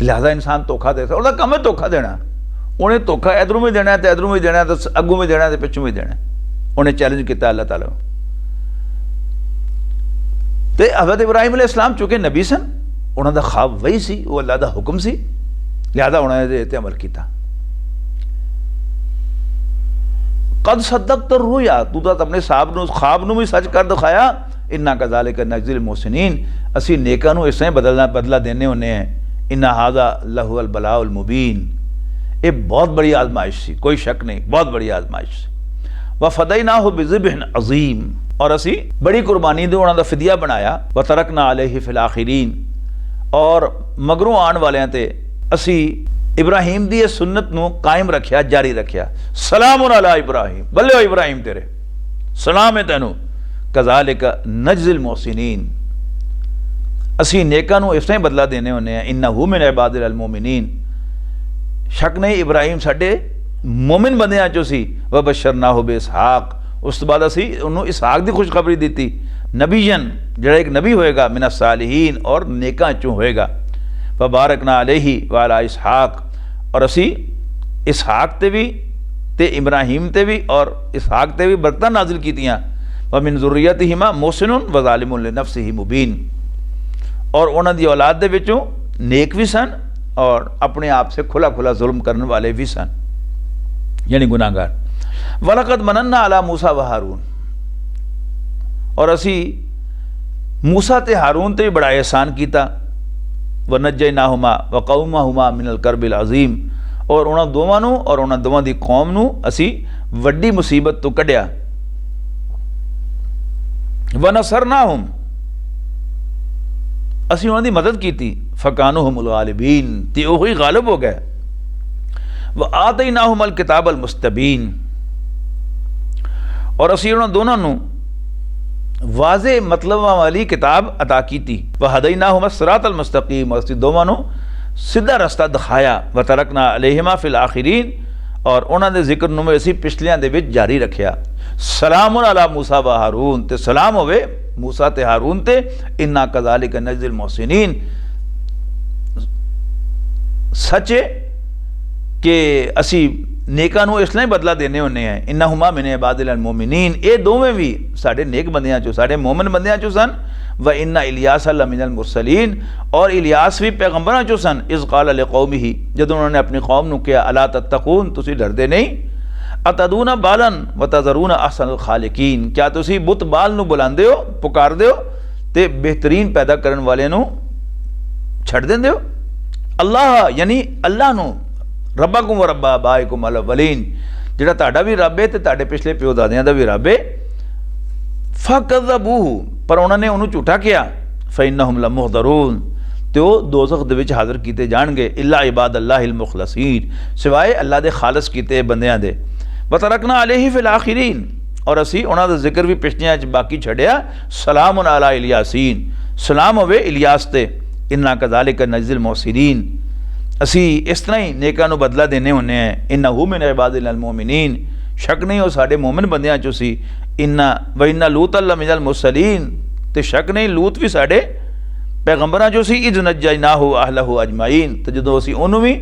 लिहाजा इंसान धोखा दे सकता, काम है धोखा देना, उन्हें धोखा इधरों भी देना, तो इधरों भी देना, तो अगों भी देना, तो पिछों भी देना। उन्हें चैलेंज किया अल्लाह ताला। तो हज़रत इब्राहीम अलैहिस्सलाम चूँकि नबी सन, उन्होंने ख्वाब वही सी, वो अल्लाह का हुक्म सी, लिहाजा उन्होंने इस अमल किया। कद सद्दक़्ता रुया, तू तो अपने ख्वाब नूं भी सच कर दिखाया। इन्ना कज़ालिका नज़्ज़िल मुहसिनीन, असी नेकां नूं इस तरह बदला देने होने हैं। इन्ना हाज़ा लहुल बलाउल मुबीन, ये बहुत बड़ी आजमाइश सी, कोई शक नहीं, बहुत बड़ी आजमाइश सी। व फदैनाहु बिज़िब्हिन अज़ीम, और असी बड़ी कुर्बानी दे उन्हां दा फिदिया बनाया। व तरकना अलैहि फिल आखिरीन, और मगरों आने वालियां ते असी इब्राहिम दी सुन्नत नूं कायम रखिया, जारी रखिया। सलामुन अला इब्राहिम, बल्ले ओ इब्राहिम तेरे सलाम है तैनू। कज़ालिका नज्ज़िल मोहसिनीन, असी नेकां नूं इस तरह बदला देने होने हैं। इन्नहु मिन इबादिल मोमिनीन, शक नहीं इब्राहिम साडे मोमिन बंदियां चों सी। व बशरनाहु बि इसहाक, उस तो बाद असी उन्होंने इसहाक की खुशखबरी दी, नबीयन जिहड़ा एक नबी होएगा, मिन सालिहीन, और नेकां चों होएगा। व बारकना अलैहि व अला इसहाक, और असी इसहाक ते भी ते इब्राहिम ते भी और इसहाक ते भी बरकतां नाजिल कीतियां। व मिन ज़ुर्रियतिहिमा मोहसिनुन व ज़ालिमुन लिनफ्सिही मुबीन, और उन्हां दी औलाद दे विचों नेक भी सन और अपने आप से खुला खुला जुल्म करने वाले भी सन, यानी गुनाहगार। वलक़द मनन्ना अला मूसा व हारून, और असी मूसा ते हारून ते भी बड़ा एहसान किया। व नज्जयनाहुमा व कौमहुमा मिनल करबिल अज़ीम, और उन्होंने दोवां नूं और उन्होंने दोवां दी कौम नूं असी वड्डी मुसीबत तो कढ़िया। व नसरनाहुम, असी उन्होंने दी मदद की। फ़कानुहुमुल गालिबीन, ते ओही गालिब हो गए। व आतैनाहुमुल किताबल मुस्तबीन, और असी उन्होंने दोनों नूं वाज़े मतलब वाली किताब अता की थी। व हदैनाहुमुस सिरातल मुस्तकीम, और असी दोवां नूं सीधा रस्ता दिखाया। व तरकना अलैहिमा फिल आखिरीन, और उन्होंने जिक्र नूं असी पिछलियां दे विच जारी रखिया। सलामुन अला मूसा व हारून, ते सलाम होवे मूसा ते हारून ते। इन्ना कज़ालिका नज़्ज़िल मोहसिनीन, सच है कि असी नेकां नूं इसलिए बदला देने होने हैं। इन्नहुमा मिन इबादिल मोमिनीन, ये दोवें भी साढ़े नेक बंदियां चों, साढ़े मोमिन बंदियां चों सन। व इन्ना इलियास लमिनल मुरसलीन, और इलियास भी पैगंबरां चों सन। इज़ क़ाल लिक़ौमिही, जदों उन्होंने अपनी कौम नूं कहा, अला तत्तक़ून, तुसी डरदे नहीं। अतदूना बालन व तज़रून अहसनुल खालिकीन, क्या तुसी बुत बाल नूं बुलांदे हो, पुकारदे हो, ते बेहतरीन पैदा करने वाले नूं छड्ड देंदे हो। अल्लाह यानी अल्लाह नूं, रब्बकुम व रब्बा आबाइकुम अल अव्वलीन, जिहड़ा तुहाडा भी रब है ते तुहाडे पिछले प्यो दादियां दा भी रब है। फ़कज़्ज़बूहु, पर उन्होंने उन्होंने झूठा किया। फ़इन्नहुम लमुहदरून, ते वो दोज़ख दे विच हाज़र कीते जाणगे। इल्ला इबादल्लाहिल मुखलसीन, सिवाए अल्लाह दे खालस कीते बंदियां दे। व तरकना अलैहि फिल आखिरीन, और असी उन्हां दा जिक्र भी पिछलियां च बाकी छड्डिया। सलामुन अला इलियासीन, सलाम होवे इलियास ते। इन्ना कज़ालिका नज़्ज़िल मोहसिनीन, असी इस तरह ही नेकां नूं बदला देने होने हैं। इन्नहु मिन इबादिल मोमिनीन, शक नहीं हो साडे मोमिन बंदियां चों सी। इन्ना व इन्ना लूत मिनल मुरसलीन, ते शक नहीं लूत भी साडे पैगंबरां चों सी। इज़ नज्जयनाहु अहलहु अजमाइन, ते जदों असी उहनूं भी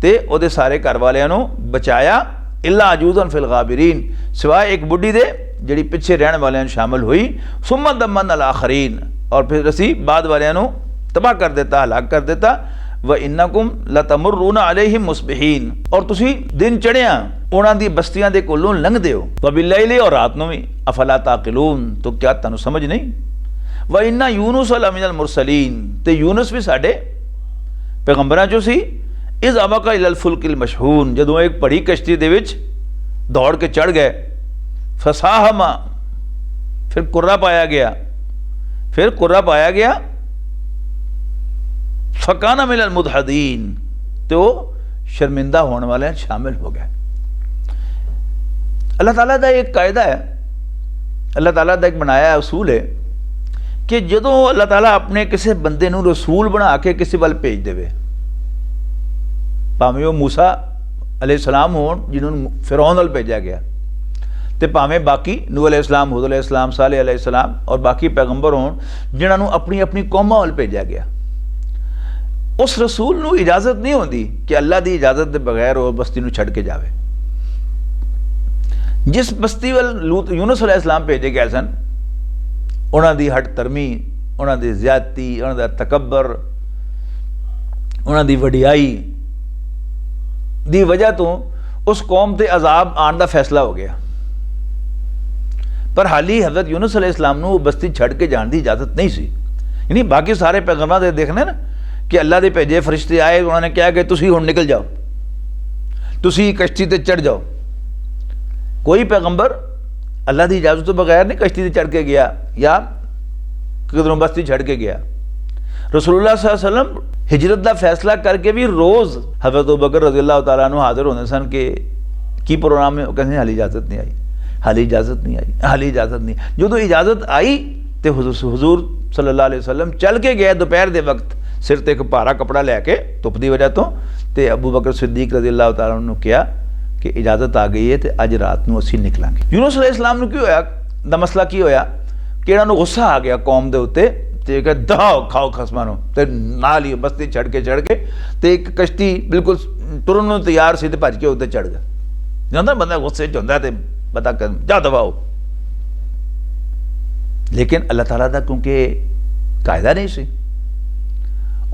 ते उहदे सारे घर वालियां नूं बचाया। इल्ला अजूज़न फिल गाबिरीन, सिवाय एक बुढ़ी दे जिहड़ी पिछे रहने वालियां शामिल हुई। सुम्मा दम्मन अल आखरीन, और फिर असी बाद वालियां नूं तबाह कर देता, हलाक कर देता। व इन्नकुम लतमुर्रूना अलैहिम मुस्बिहीन, और तुसी दिन चढ़िया उन्हां दी बस्तियां दे कोलों लंघदे हो। व बिल्लैली, और रात नूं भी। अफला ताक़िलून, तो क्या तुहानूं समझ नहीं। व इन्ना यूनुस लमिनल मुरसलीन, ते यूनुस भी साडे पैगंबरां चों सी। इज़ अबका इलल फुल्किल मशहून, जदों एक बड़ी कश्ती दे विच दौड़ के चढ़ गए। फसाहमा, फिर कुर्रा पाया गया, फिर कुर्रा पाया गया। फ़काना मिनल मुदहदीन, तो शर्मिंदा होने वाले शामिल हो गए। अल्लाह ताला का एक कायदा है, अल्लाह ताला का एक बनाया उसूल है कि जदों अल्लाह ताला अपने किसी बंदे नूं रसूल बना के किसी वाल भेज देवे, भावें वो मूसा अलैहिस्सलाम होण जिन्होंने फिरौन वाल भेजा गया, तो भावें बाकी नूह अलैहिस्सलाम, हूद अलैहिस्सलाम, सालेह अलैहिस्सलाम और बाकी पैगंबर होण जिन्होंने अपनी अपनी कौमां वाल भेजा गया, उस रसूल नूं इजाजत नहीं होती कि अल्लाह की इजाजत के बगैर वो बस्ती नूं छड्ड के जावे। जिस बस्ती वाल लूत यूनुस अलैहिस्सलाम भेजे गए सन, उन्हां दी हट तरमी, उन्हां दी ज़्यादती, उन्हां दा तकब्बर, उन्हां दी वडियाई दी वजह तो उस कौम ते अजाब आने का फैसला हो गया। पर हाली हज़रत यूनुस अलैहिस्सलाम नूं बस्ती छड्ड के जाने की इजाजत नहीं सी। यानी बाकी सारे पैगंबरां दे देखने ना कि अल्लाह के भेजे फरिश्ते आए, उन्होंने कहा कि तुसीं हुण निकल जाओ, तुसी कश्ती ते चढ़ जाओ। कोई पैगंबर अल्लाह की इजाज़त तो बगैर नहीं कश्ती ते चढ़ के गया या किधरों बस्ती छड़ के गया। रसूलुल्लाह सल्लल्लाहु अलैहि वसल्लम हिजरत का फैसला करके भी रोज़ हज़रत अबू बकर रज़ी अल्लाह तआला अन्हु हाज़िर होंदे सन कि की प्रोग्राम है, कहते हाली इजाज़त नहीं आई, हाली इजाज़त नहीं आई, हाली इजाज़त नहीं। जो इजाज़त आई तो हुजूर सल्लल्लाहु अलैहि वसल्लम चल के गए दोपहर के वक्त सिर ते एक भारा कपड़ा लैके धुप की वजह तो अबू बकर सिद्दीक रज़ी अल्लाह तआला अन्हु ने कहा कि इजाज़त आ गई है तो अज रात को असीं निकलांगे। यूनुस अलैहिस्सलाम नूं की होया दा मसला की होया कि इन्होंने गुस्सा आ गया कौम के उत्ते ते कहा दहाओ खाओ खसमां नूं ते नाल ही बस्ती छड़ के ते एक कश्ती बिल्कुल तुरन नूं तैयार सी ते भज के उत्ते चढ़ गया। जांदा बंदा गुस्से च हुंदा ते पता कर जा दबाओ, लेकिन अल्लाह ताला दा क्योंकि कायदा नहीं सी।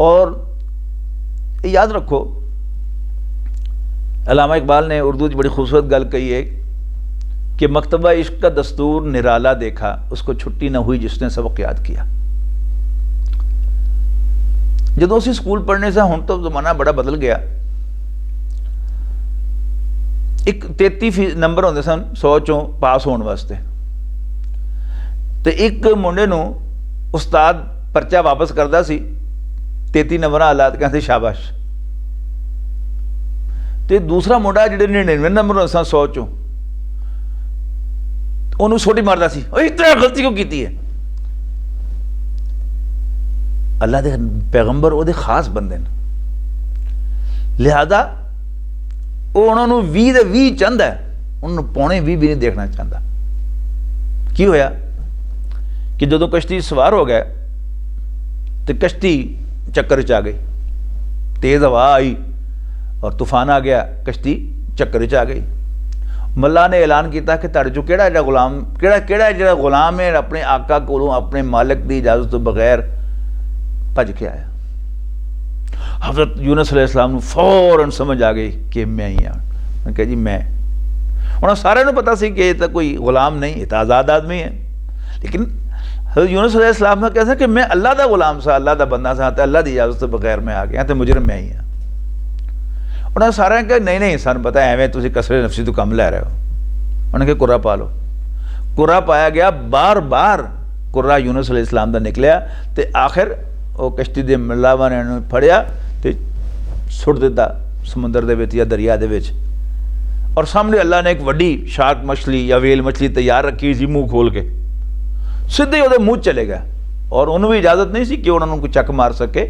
और याद रखो अल्लामा इकबाल ने उर्दू च बड़ी खूबसूरत गल कही है कि मकतबा इश्क का दस्तूर निराला देखा, उसको छुट्टी न हुई जिसने सबक याद किया। जो असी स्कूल पढ़ने से हुण तो जमाना बड़ा बदल गया। एक 33 नंबर होंदे सन 100 चों पास होने वास्ते, तो एक मुंडे नूं उस्ताद परचा वापस करता सी 33 नंबर हालात कहते शाबाश, तो दूसरा मुंडा जिहड़े 99 नंबर होंदे सन 100 चों उन्होंने सोटी मारता सी, इतना गलती क्यों की है। अल्लाह के पैगंबर वो खास बंदे ने, लिहाजा वो उन्होंने 20 दे 20 चाहता है, उन्होंने पौने 20 भी नहीं देखना चाहता। की होया कि जो कश्ती सवार हो गए तो कश्ती चक्कर च आ गई, तेज़ हवा आई और तूफान आ गया, कश्ती चक्कर च आ गई। मल्ला ने ऐलान किया कि तुहाडे चों किहड़ा जिहड़ा गुलाम जिहड़ा गुलाम है अपने आका कोलों अपने मालिक की इजाजत तो बगैर भज के आया। हज़रत यूनुस अलैहिस्सलाम फौरन समझ आ गई कि मैं ही हाँ। मैं कहा जी मैं, उन्होंने सारे को पता सी कि ये तो कोई गुलाम नहीं, ये तो आज़ाद आदमी है। लेकिन हज़रत यूनुस अलैहिस्सलाम ने कहा कि मैं अल्लाह का गुलाम सा, अल्लाह का बंदा सा, तो अल्लाह की इजाजत तो बगैर मैं आ गया, तो मुजरिम मैं ही हाँ। उन्होंने सारे कहा नहीं नहीं सानू पता एवं तुम कसरे नफसी तो कम लै रहे हो। उन्होंने कहा कुरा पा लो, कुरा पाया गया, बार बार कुरा यूनुस अलैहिस्सलाम का निकलिया, तो आखिर वो कश्ती के मलावा ने फड़िया तो सुट दिता समुद्र के विच या दरिया के विच। और सामने अल्लाह ने एक वड्डी शार्क मछली या वेल मछली तैयार रखी सी, मुँह खोल के सीधे वो मुँह चले गया, और उन्होंने भी इजाजत नहीं सी कि उन्होंने कोई चक मार सके,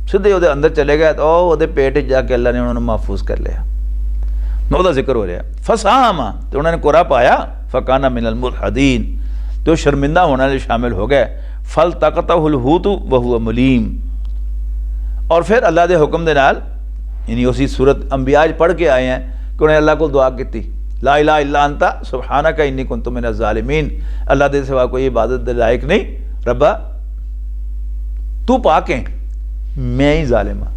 सीधे वो अंदर चले गए तो वो पेट जाके अल्लाह ने उन्होंने महफूज कर लिया। वह जिक्र हो रहा फसामा, तो उन्होंने कुरा पाया फ़काना मिनल मुरहदीन, तो शर्मिंदा होने वाले शामिल हो गए। फल तक़तहुल हूत वहुव मुलीम, और फिर अल्लाह के हुक्म के नाल यानी उसी सूरत अंबिया पढ़ के आए हैं कि उन्हें अल्लाह को दुआ की ला इलाहा इल्ला अंता सुब्हानका इन्नी कुन्तु मिनज़ ज़ालिमीन, अल्लाह के सिवा कोई इबादत के लायक नहीं, रब्बा तू पाक है, मैं ही जालिम हाँ।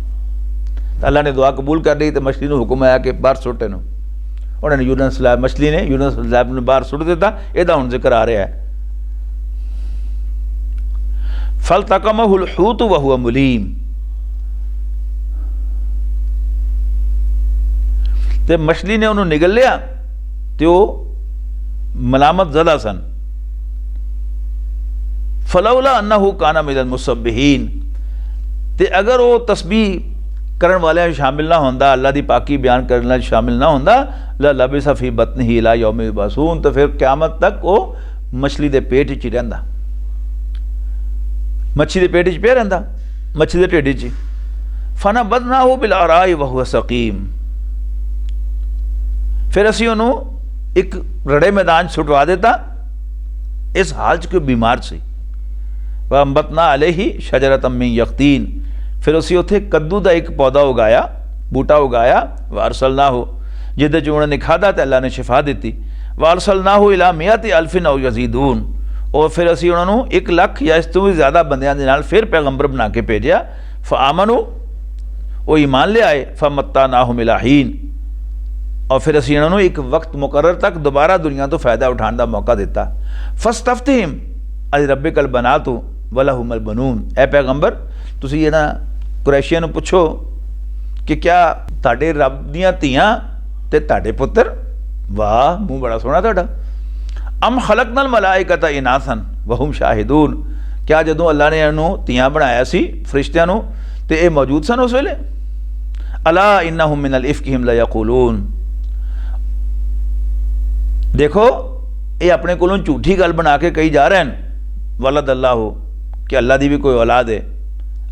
अल्लाह ने दुआ कबूल कर ली, तो मछली को हुक्म आया कि बाहर सुट इनू। उन्होंने यूनुस मछली ने यूनुस ने बाहर सुट दिता। यदा हुण जिक्र आ रहा है फल्तक़महुल हूत वहुव मुलीम, तो मछली ने उन्होंने निगल लिया तो मलामत ज़दा सन। फलौला अन्नहु काना मिनल मुसब्बिहीन, तो अगर वो तस्बीह करने वाले शामिल ना होंदा, अल्लाह की पाकी बयान करने शामिल ना होंदा, लबिसा फी बतनिही इला यौम युबअसून, तो फिर क़यामत तक वो मछली के पेट च ही रहिंदा, मच्छी के पेट च पिया रहिंदा, मच्छी के ढिड च। फनबज़नाहु बिल अराई वहुव सकीम, फिर असी उन्होंने एक रड़े मैदान छुटवा देता, इस हाल च कोई बीमार सी। वह अंबतना अलैहि शजरतम मिन यक़तीन, फिर असी उत्थे कद्दू का एक पौधा उगाया, बूटा उगाया। वारसलनाहु, जिदे च उन्होंने खादा तो अल्लाह ने शिफा दी। वारसलनाहु इला मियाति अल्फिन औ यज़ीदून, और फिर असी उन्होंने 1 लाख या इस तो भी ज़्यादा बंदियां दे नाल फिर पैगंबर बना के भेजा। फ़आमनु, वो ईमान ले आए। फ़मत्तानाहुम इला हीन, और फिर असी उन्होंने एक वक्त मुकर्रर तक दोबारा दुनिया तो फ़ायदा उठाने का मौका दिता। फस्तफ्तिहिम अलिरब्बिकल बनातु वलहुमुल बनून, ए पैगंबर तुसी ये ना कुरैशियां नूं पुछो कि क्या तुहाडे रब दीयां धीआं ते तुहाडे पुत्र, वाह मूँह बड़ा सोहना तुहाडा। अम खलकनल मलाइकता इनासन वहुम शाहिदून, क्या जदों अल्लाह ने इन्हूं तियां बनाया सी फरिश्तियां नूं ते ये मौजूद सन उस वेले। अला इन्नहुम मिनल इफ्किहिम लयक़ूलून, देखो ये अपने कोलों झूठी गल बना के कही जा रहे हैं वलद अल्लाह हो, कि अल्लाह की भी कोई औलाद है,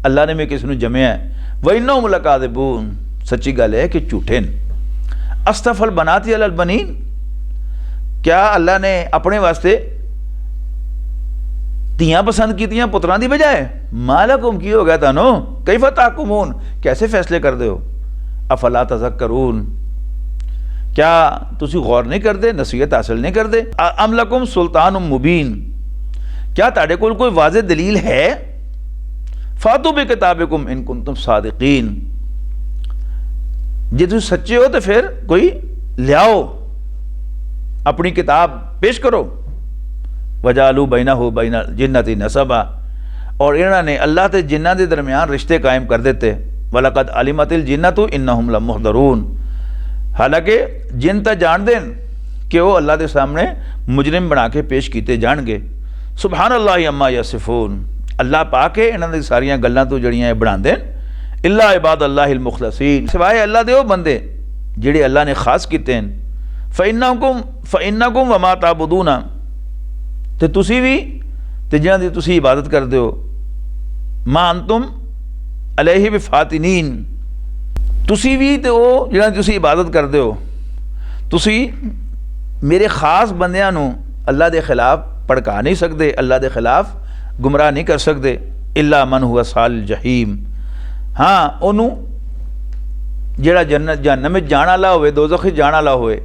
अल्लाह ने भी किसी को जमया है। व इन्नहुम लकाज़िबून, सच्ची गल है कि झूठे ने। अस्तफल बनाती अलल बनीन, क्या अल्लाह ने अपने वास्ते तियां पसंद कीतियां पुत्रां दी बजाय। मालकुम की हो गया तानो, कैफ़ तहकुमून, कैसे फैसले कर दे हो। अफला तज़क्करून, क्या तुसी गौर नहीं करते, नसीहत हासिल नहीं करते। अम लकुम सुल्तान मुबीन, क्या ताड़े कोल कोई वाज़े दलील है। फातू बि किताबिकुम इन कुंतुम सादिकीन, जे तुम सच्चे हो तो फिर कोई लियाओ, अपनी किताब पेश करो। वजालू बैना हो बैना जिन्नती नसबा, और इन्होंने अल्लाह के जिन्ना के दरमियान रिश्ते कायम कर देते। वलकद अलिमतिल जिन्नतु इन्नहुम लमुहदरून, हालांकि जिन तो जान देन कि वो अल्लाह के सामने मुजरिम बना के पेश किए जाएंगे। सुबहान अल्लाह अम्मा यसिफून, अल्लाह पा के इन्होंने सारिया गल्लां तो जड़ियां बना देन। इल्ला इबाद अल्लाहिल मुखलसीन, सिवाय अल्लाह दे वो बंदे जिहड़े अल्लाह ने खास किते हैं। फ़इन्नकुम वमा ताबुदूना, ते तुसी भी ते जिन्हां दी तुसी इबादत करदे हो। मा अंतुम अलैहि बिफातिनीन, तुसी भी ते वो जिन्हां दी तुसी इबादत करदे हो, तुसी मेरे खास बंदियां नूं अल्लाह दे खिलाफ भड़का नहीं सकते, अल्लाह के खिलाफ गुमराह नहीं कर सकते। इल्ला मन हुआ साल जहीम, हाँ ओनू जेड़ा जन्नत जहन्नम में जाने वाला होवे, दोज़ख जाने वाला होवे।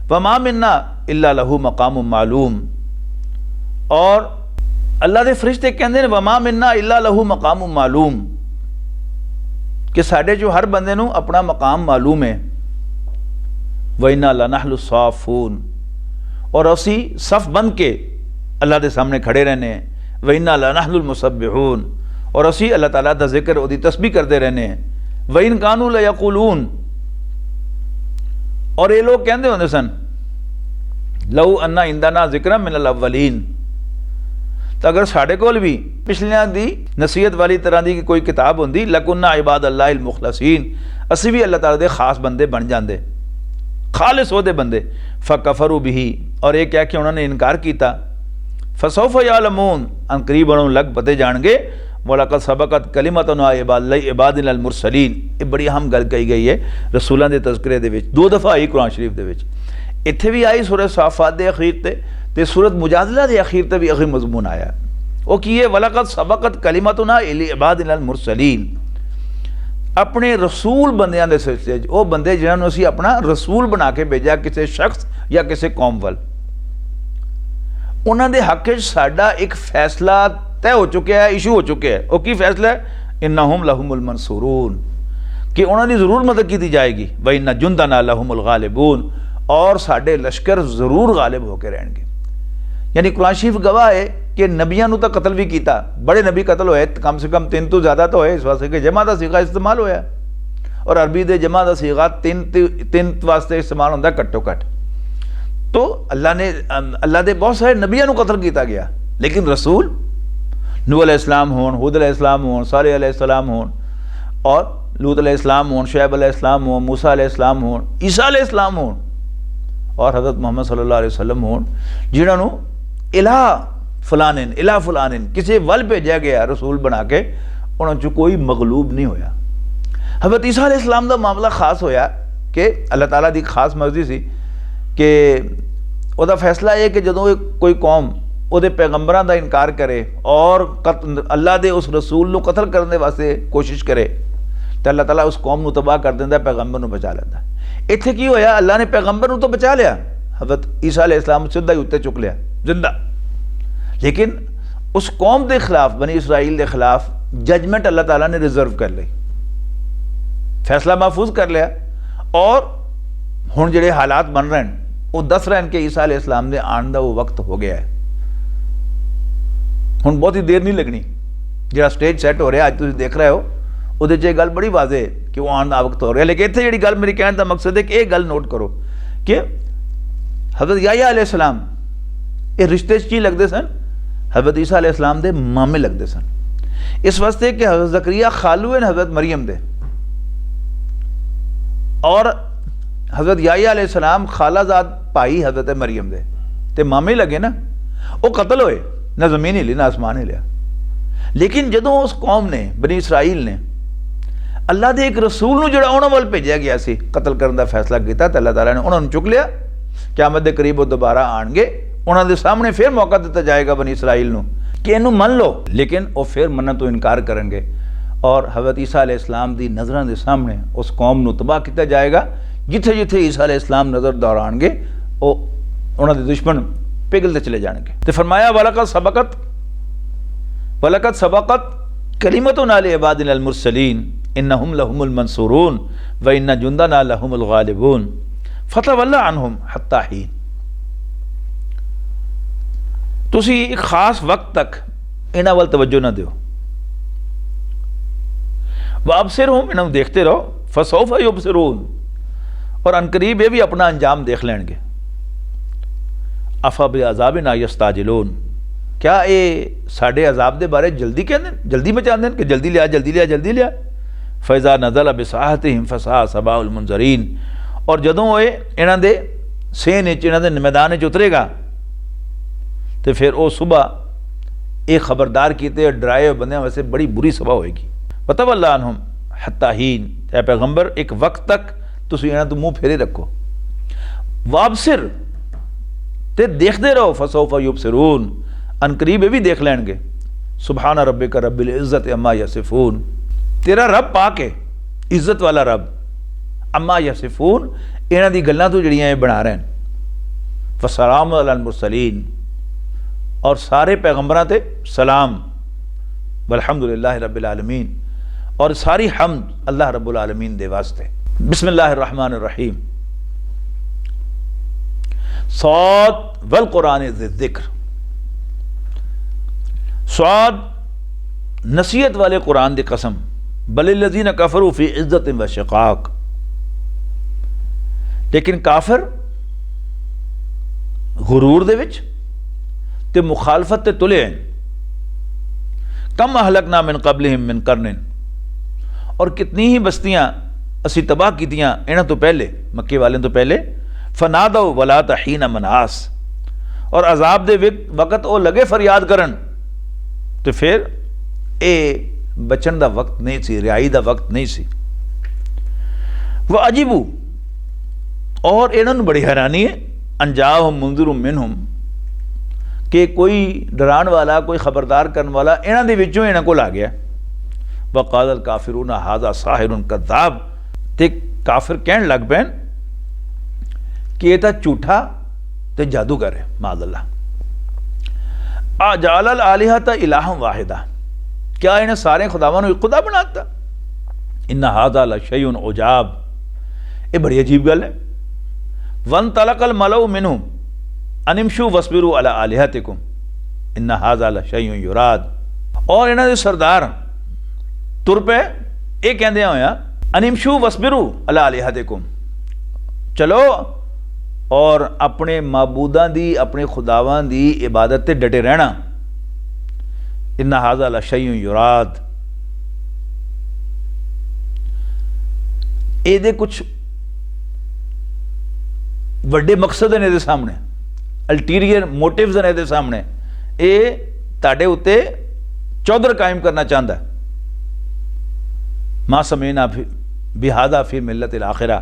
वमा मिन्ना इल्ला लहू मकाम मालूम, और अल्लाह के फरिश्ते कहते हैं वमा मिन्ना इल्ला लहू मकाम मालूम, कि साडे जो हर बंदे नूं अपना मकाम मालूम है। व इन्ना लनहनु साफून, और असी सफ बंद के अल्लाह के सामने खड़े रहने हैं। व इन्ना लनहनुल मुसब्बिहून, और असी अल्लाह ताला दा जिक्र ओदी तस्बीह करते रहने हैं। व इन कानू लयक़ूलून, और ये लोग कहते होंदे सन लऊ अन्ना इंदाना जिक्र मिनल अव्वलीन, तो अगर साढ़े कोल भी पिछलियां दी नसीहत वाली तरह की कोई किताब होंदी, लकुन्ना इबाद अल्लाहिल मुखलसीन, असी भी अल्लाह ताला दे खास बंदे बन जाते, खालिस ओहदे बंदे। फ़कफ़रू बिही, और ये कह के उन्होंने इनकार किया। फ़सौफ़ यालमून, अनकरीब उन्होंने लग पते जाएंगे। वलक़द सबक़त कलिमतुना इबादिल मुरसलीन, ये बड़ी अहम गल कही गई है रसूलों के तज़किरे दे विच, 2 दफ़ा आई कुरान शरीफ दे विच। इत्थे भी आई सूरह साफ़ात दे अखीर ते सूरत मुजादिला दे अखीर ते भी अही मज़मून आया। वो की है वलक़द सबक़त कलिमतुना इबादिल मुरसलीन, अपने रसूल बंदियां दे सिलसिले च, वो बंदे जिन्होंने असीं अपना रसूल बना के भेजा किसी शख्स या किसी कौम वल, उन्होंने हक च साडा एक फैसला तय हो चुका है, इशू हो चुका है। वो की फैसला है, इन्नहुम लहुमुल मंसूरून, कि उन्होंने ज़रूर मदद की जाएगी। व इन्ना जुंदना लहुमुल गालिबून, और साडे लश्कर ज़रूर गालिब होकर रहेंगे। यानी कुरान शरीफ गवाह है कि नबियां नूं तां कतल भी किया, बड़े नबी कतल होए, कम से कम 3 तो ज़्यादा तो होए, इस वास्ते कि जमा का सीगा इस्तेमाल होया, और अरबी के जमा का सीगा 3 वास्ते इस्तेमाल होंदा घट्टो घट। तो अल्लाह ने अल्लाह के बहुत सारे नबियां नूं कतल किया गया, लेकिन रसूल नूह अलैहिस्सलाम होन, हुद अलैहिस्सलाम होन, सालेह अलैहिस्सलाम होन, और लूत अलैहिस्सलाम होन, शुएब अलैहिस्सलाम होन, मूसा अलैहिस्सलाम होन, ईसा अलैहिस्सलाम होन, और हज़रत मोहम्मद सल्लल्लाहु अलैहि वसल्लम होन, जिन्होंने इला फलानिन किसी वल भेजा गया रसूल बना के, उन्होंने कोई मगलूब नहीं होया। हज़रत ईसा अलैहिस्सलाम का मामला खास होया कि अल्लाह ताला की खास मर्जी सी कि वह फैसला यह कि जो कोई कौम उहदे पैगंबरां दा इनकार करे और अल्लाह दे उस रसूल नूं कतल करने वास्ते कोशिश करे, तो अल्लाह ताला उस कौम नूं तबाह कर देंदा, पैगंबर नूं बचा लैंदा। इत्थे की होया, अल्लाह ने पैगंबर नूं तो बचा लिया, हज़रत ईसा अलैहिस्सलाम सीधा ही उत्ते चुक लिया जिंदा, लेकिन उस कौम के खिलाफ, बनी इसराइल के खिलाफ जजमेंट अल्लाह ताला ने रिजर्व कर ली, फैसला महफूज कर लिया। और हुण जिहड़े हालात बन रहे हैं वो दस रहे हैं कि ईसा अलैहिस्सलाम दे आने का वो वक्त हो गया है, हुण बहुत ही देर नहीं लगनी। जिहड़ा स्टेज सैट हो रहा अज तुसीं देख रहे हो, उहदे च गल बड़ी वाज़े है कि वो आने का वक्त हो रहा है। लेकिन इतने जी गल मेरी कहने का मकसद है कि यह गल नोट करो कि हज़रत याह्या अलैहिस्सलाम ये रिश्ते की लगते सन, हज़रत ईसा अलैहिस्सलाम दे मामे लगते सन। इस वास्ते कि हज़रत ज़करिया खालू ने हज़रत मरियम दे और हज़रत याह्या अलैहिस्सलाम खालाजाद भाई हज़रत मरियम दे ते मामे लगे ना, वो कतल होए, ना ज़मीन हिली ना आसमान हिलिया। लेकिन जदों उस कौम ने बनी इसराइल ने अल्लाह के एक रसूल नूं जिहड़ा उन्हां वल भेजिया गया सी कतल करने का फैसला किया, तो अल्लाह ताला ने उन्होंने चुक लिया। क़यामत के करीब वो दोबारा आएंगे, उन्होंने सामने फिर मौका दिता जाएगा बनी इसराइल नूं कि इनू मन लो, लेकिन वो फिर मनन तो इनकार करेंगे और हज़रत ईसा अलैहिस्सलाम दी नज़रां दे सामने उस कौम नूं तबाह किया जाएगा। जिथे जिथे ईसा अलैहिस्सलाम नज़र दौड़ाएंगे वो उन्होंने दुश्मन पिघलते चले जाएंगे। तो फरमाया वलकत सबकत कलिमतुना लिइबादिनल मुरसलीन इन्नहुम लहुमुल मंसूरून व इन्न जुंदना लहुमुल गालिबून फतवल्ला अन्हुम हत्ता हीन। तुसी एक खास वक्त तक इन्हां वल तवज्जो ना दियो, वाबसिरहुम इन्हां देखते रहो, फसौफ युबसिरून और अनकरीब ये भी अपना अंजाम देख लेंगे। अफा बिअज़ाबिना यस्ताजिलून, क्या ये साडे अजाब के बारे जल्दी कहते हैं, जल्दी मचाते हैं कि जल्दी लिया जल्दी लिया जल्दी लिया। फैज़ा नज़ल बिसाहतिहिम फसा सबाउल मुंज़रीन, और जदों ये इन्हां दे सेन इन्हां दे मैदान च उतरेगा तो फिर वो सुबह ये खबरदार किए डराए हुए बंदे वैसे बड़ी बुरी सभा होएगी। फतवल्ला अन्हुम हत्ता हीन, ऐ पैगंबर एक वक्त तक तुसीं इन्हां तो मुँह फेरे रखो, वाबसिर ते देखते रहो, फसौफ युबसिरून अनकरीब ये भी देख लेंगे। सुबहान रब्बिका रब्बिल इज़्ज़ति अम्मा यसिफून, तेरा रब पाके इज्जत वाला रब, अम्मा यसिफून इन्हां दी गल्लां तो जिहड़ियां ये बना रहे हैं। फसलाम अलल मुरसलीन, और सारे पैगंबरां ते सलाम, वल्हम्दुलिल्लाहि रब्बिल आलमीन, और सारी हम्द अल्लाह रब्बुल आलमीन दे वास्ते। बिस्मिल्लाहिर रहमानिर रहीम। सौद वल कुरान ज़िक्र, सौद नसीहत वाले कुरान दी कसम, बलिल्लज़ीन कफरू फी इज़्ज़तिन व शिक़ाक़, लेकिन काफिर गुरूर दे विच ते मुखालफत ते तुले हैं। कम अहलकना मिन क़ब्लिहिम मिन क़र्निन, और कितनी ही बस्तियां असी तबाह कीतियां इन्हां तो पहले, मक्के वाले तो पहले। फनादो वला तहीन मनास, और अजाब दे वक्त वो लगे फरियाद करन तो फिर ए बचन का वक्त नहीं सी, रिहाई का वक्त नहीं सी। वह अजीबू, और इन्होंने बड़ी हैरानी है, अंजाहुम मुंज़िरुम मिनहुम, कि कोई डरान वाला कोई खबरदार करने वाला इन्हां दे विचों इन्हां कोल आ गया। वक़ालल काफिरून हाज़ा साहिरुन कज़्ज़ाब, ते काफिर कहन लग पैन कि ये तो झूठा ते जादूगर है, माज़अल्लाह। अजालल आलिहता इलाहम वाहिदा, क्या इन्हें सारे खुदावां नूं खुदा बनाता। इन्ना हाज़ा लशैउन उजाब, ये बड़ी अजीब गल है। वन तलकल मलऊ मिनहुम अनिमशु वस्बिरु अला आलिहतिकुम इन्ना हाज़ा लशैउन युराद, और इन्हां दे सरदार तुर पे ये कहंदे होया अनिमशु वस्बिरु अला आलिहतिकुम, चलो और अपने माबूदां दी अपने खुदावां दी इबादत ते डटे रहना। इन्ना हाज़ा लशैउन युराद, ये कुछ वड्डे मकसद ने सामने, अल्टीरियर मोटिव्स ने दे सामने, ये ताडे उत्ते चौधर कायम करना चाहता। मा समीना बिहादा फिर मिलत आखिरा,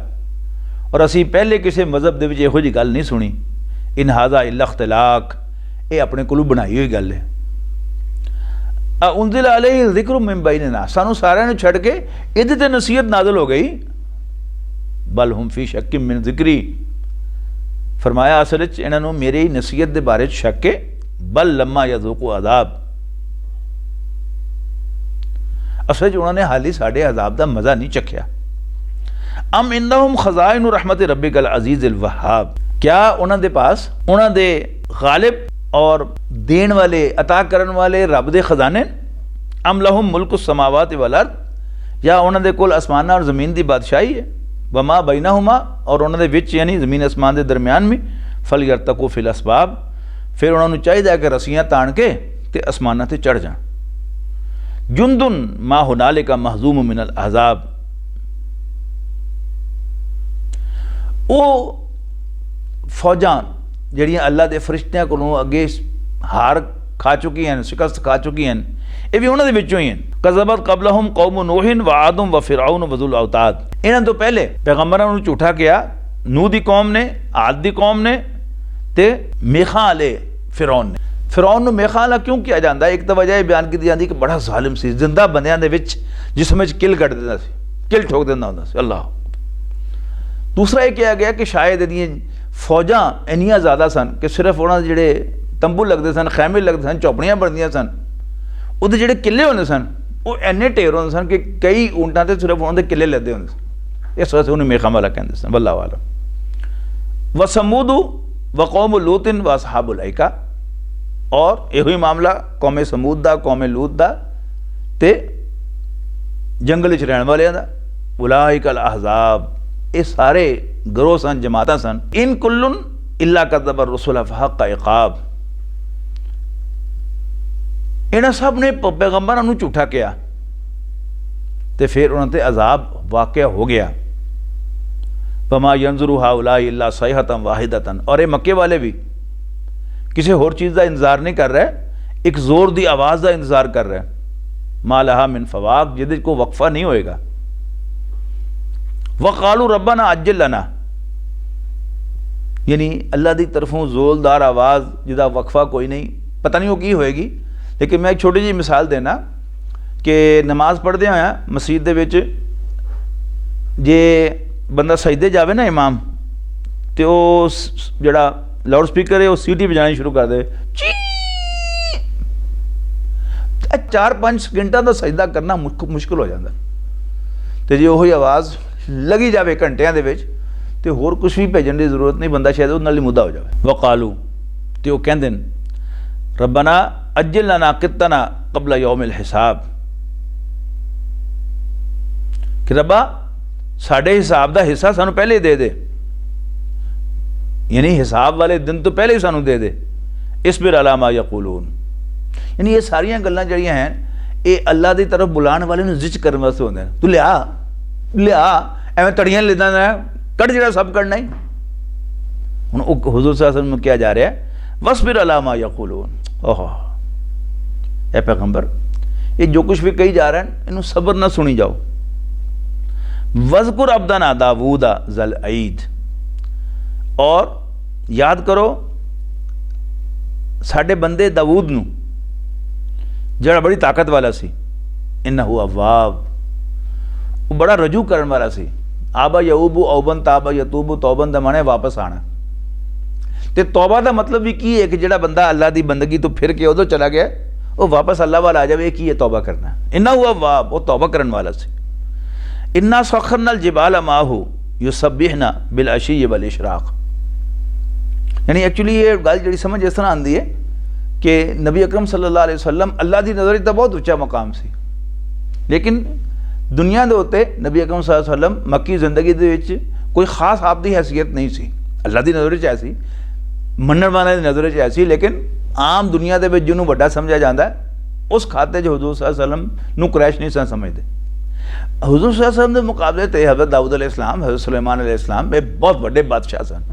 और असी पहले किसी मजहब दे विच इहो जी गल नहीं सुनी। इन हाज़ा इल्ला इख्तिलाक, ये अपने कोलों बनाई हुई गल है। उन्ज़िल अलैहि ज़िक्रु मिन बैनिना, सानू सारिਆਂ ਨੂੰ ਛੱਡ के इहदे ते नसीहत नाज़िल हो गई। बल हुम फी शक्किम मिन ज़िक्री, फरमाया असल इन्होंने मेरी नसीहत के बारे शक है। बल लम्मा यज़ूक़ु अज़ाब, असल उन्होंने हाली साढ़े अजाब का मज़ा नहीं चखिया। अम इंदहुम खज़ाइनु रहमत रब्बिकल अज़ीज़िल वहाब, क्या उन्होंने पास उन्होंने गालिब और देन वाले अता करन वाले रब दे खजाने। अम लहुम मुल्कु समावाति वल अर्द, या उन्होंने कोल आसमाना और ज़मीन की बादशाही है, वमा बैनहुमा और उन्होंने विच यानी ज़मीन आसमान के दरम्यान में, फल यरतकू फिल असबाब, फिर उन्होंने चाहिए कि रस्सियाँ तान के ते आसमाना ते चढ़ जान। जुंदुन मा हुनालिका महजूम मिनल अहज़ाब, वो फौजां जड़ियाँ अल्लाह के फरिश्तियां को अगे हार खा चुकी हैं, शिकस्त खा चुकी हैं, ये भी उन्होंने विचों ही हैं। कज़बत क़ब्लहुम कौम नूहिन व आदम व फ़िरऔन व ज़ुल औताद, इन्होंने तो पहले पैगंबरां नूं झूठा किया, नूह दी कौम ने, आद दी कौम ने ते मेखा आले फिरौन ने। फिरौन नूं मेखा आला क्यों किया जाता है? एक तो वजह बयान की जाती कि बड़ा ज़ालिम सी, जिंदा बंदियां दे विच जिस्म च किल कट दिंदा सी, किल ठोक दिंदा हुंदा सी। अल्लाह। दूसरा ये कहा गया कि शायद इहदियां फौजां इन्नियां ज़्यादा सन कि सिर्फ उन्होंने जिहड़े तंबू लगते सन, खैमे लगते सन, चौपड़ियां बनदियां सन, उहदे जिहड़े किले होंदे सन वो इन्ने ढेर होंदे सन कि कई ऊंटां ते सिर्फ उन्होंने किले लगदे होंदे सन। इस वास्ते उन्हें मेखा वाला कहंदे सन। वल्लाहु आलम। व समूदु व कौम लूतिन व असहाबुल ऐका, और यही मामला कौमे समूद दा, कौमे लूत दा ते जंगल च रहने वाले दा। उलाइकल अहज़ाब, ये सारे गरोह सन, जमातां सन। इन कुल्लुन इल्ला कज़्ज़ब रुसुल फहक़्क़ इक़ाब, इन्हां सब ने पैगंबरां नूं झूठा किया तो फिर उन्होंने अजाब वाक़या हो गया। वमा यंज़ुरु हाउलाई इल्ला सयहतन वाहिदतन, और ये मक्के वाले भी किसी होर चीज़ का इंतज़ार नहीं कर रहे, एक जोर दी आवाज़ का इंतज़ार कर रहे। मा लहा मिन फवाक़, जिहदे को वक्फा नहीं होएगा। वक़ालू रब्बना अज्जिल लना, यानी अल्लाह की तरफों जोरदार आवाज़ जिहदा वक्फा कोई नहीं, पता नहीं वो की होएगी। लेकिन मैं एक छोटी जी मिसाल देना कि नमाज पढ़दे होया मसीत दे विच जे बंदा सजदे जावे ना इमाम, तो जिहड़ा लाउड स्पीकर है वो सीटी बजानी शुरू कर दे, ची 4-5 सेकंडां दा सजदा करना मुश्किल हो जाता। तो जे वही आवाज़ लगी जाए घंटिया के तो होर कुछ भी भेजने की जरूरत नहीं, बंदा शायद उस नाल ही मुद्दा हो जाए। वकालू, तो वह कहते हैं रब्बना अज्जिल लना कितना कबला यौमिल हिसाब, कि रब्बा साढ़े हिसाब का हिस्सा सानू पहले दे दे, यानी हिसाब वाले दिन तो पहले ही सानू दे दे। इसबिर अला मा यक़ूलून, यानी ये सारियां गल्लां जड़ियां हैं ये अल्लाह की तरफ बुलाने वाले नूं जिच करने वास्ते होंदे हैं। तू लिया लिया एवं तड़ियां लेदा ना कड़ जड़ा सब करना ही। हुण हुज़ूर सल्लल्लाहु अलैहि वसल्लम क्या जा रहा है, वस्बिर अला मा यक़ूलून। ओहो ए पैगंबर, ये जो कुछ भी कही जा रहा है इन्हू सब्र ना सुनी जाओ। वज़कुर अब्दना दाऊदा ज़ल ईद, और याद करो साडे बंदे दाऊद नूं जड़ा बड़ी ताकत वाला सी। इन्नहु अव्वाब, वो बड़ा रजू करने वाला सी। आबा यऊबू औबन ताबा यतूबू तौबन दा माने वापस आना। तो तौबा का मतलब भी की है कि जिहड़ा बंदा अल्लाह की बंदगी तो फिर के उदों चला गया वो वापस अल्लाह वाल आ जाए, की है तौबा करना। इन्नहु अव्वाब, वो तौबा करने वाला सी। इन्ना सखरनल जिबाल माहू युसब्बिहना बिल अशी वल इशराक, यानी एक्चुअली ये गल जी समझ इस तरह आती है कि नबी अकरम सल्लल्लाहु अलैहि वसल्लम अल्लाह की नज़र तो बहुत उच्चा मकाम सी, लेकिन दुनिया के उत्ते नबी अकरम सल्लल्लाहु अलैहि वसल्लम मक्की जिंदगी दे विच कोई खास आप की हैसियत नहीं सी। अल्लाह की नज़र ऐसी, मनण वाले की नज़र ऐसी, लेकिन आम दुनिया के जिन्होंने वड्डा समझा जाता है उस खाते हजूर सल्लल्लाहु अलैहि वसल्लम नूं क्रैश नहीं सन समझते। हजूर सल्लल्लाहु अलैहि वसल्लम के मुकाबले ते हज़रत दाऊद अलैहिस्सलाम, हज़रत सुलेमान अलैहिस्सलाम ये बहुत बड़े बादशाह सन,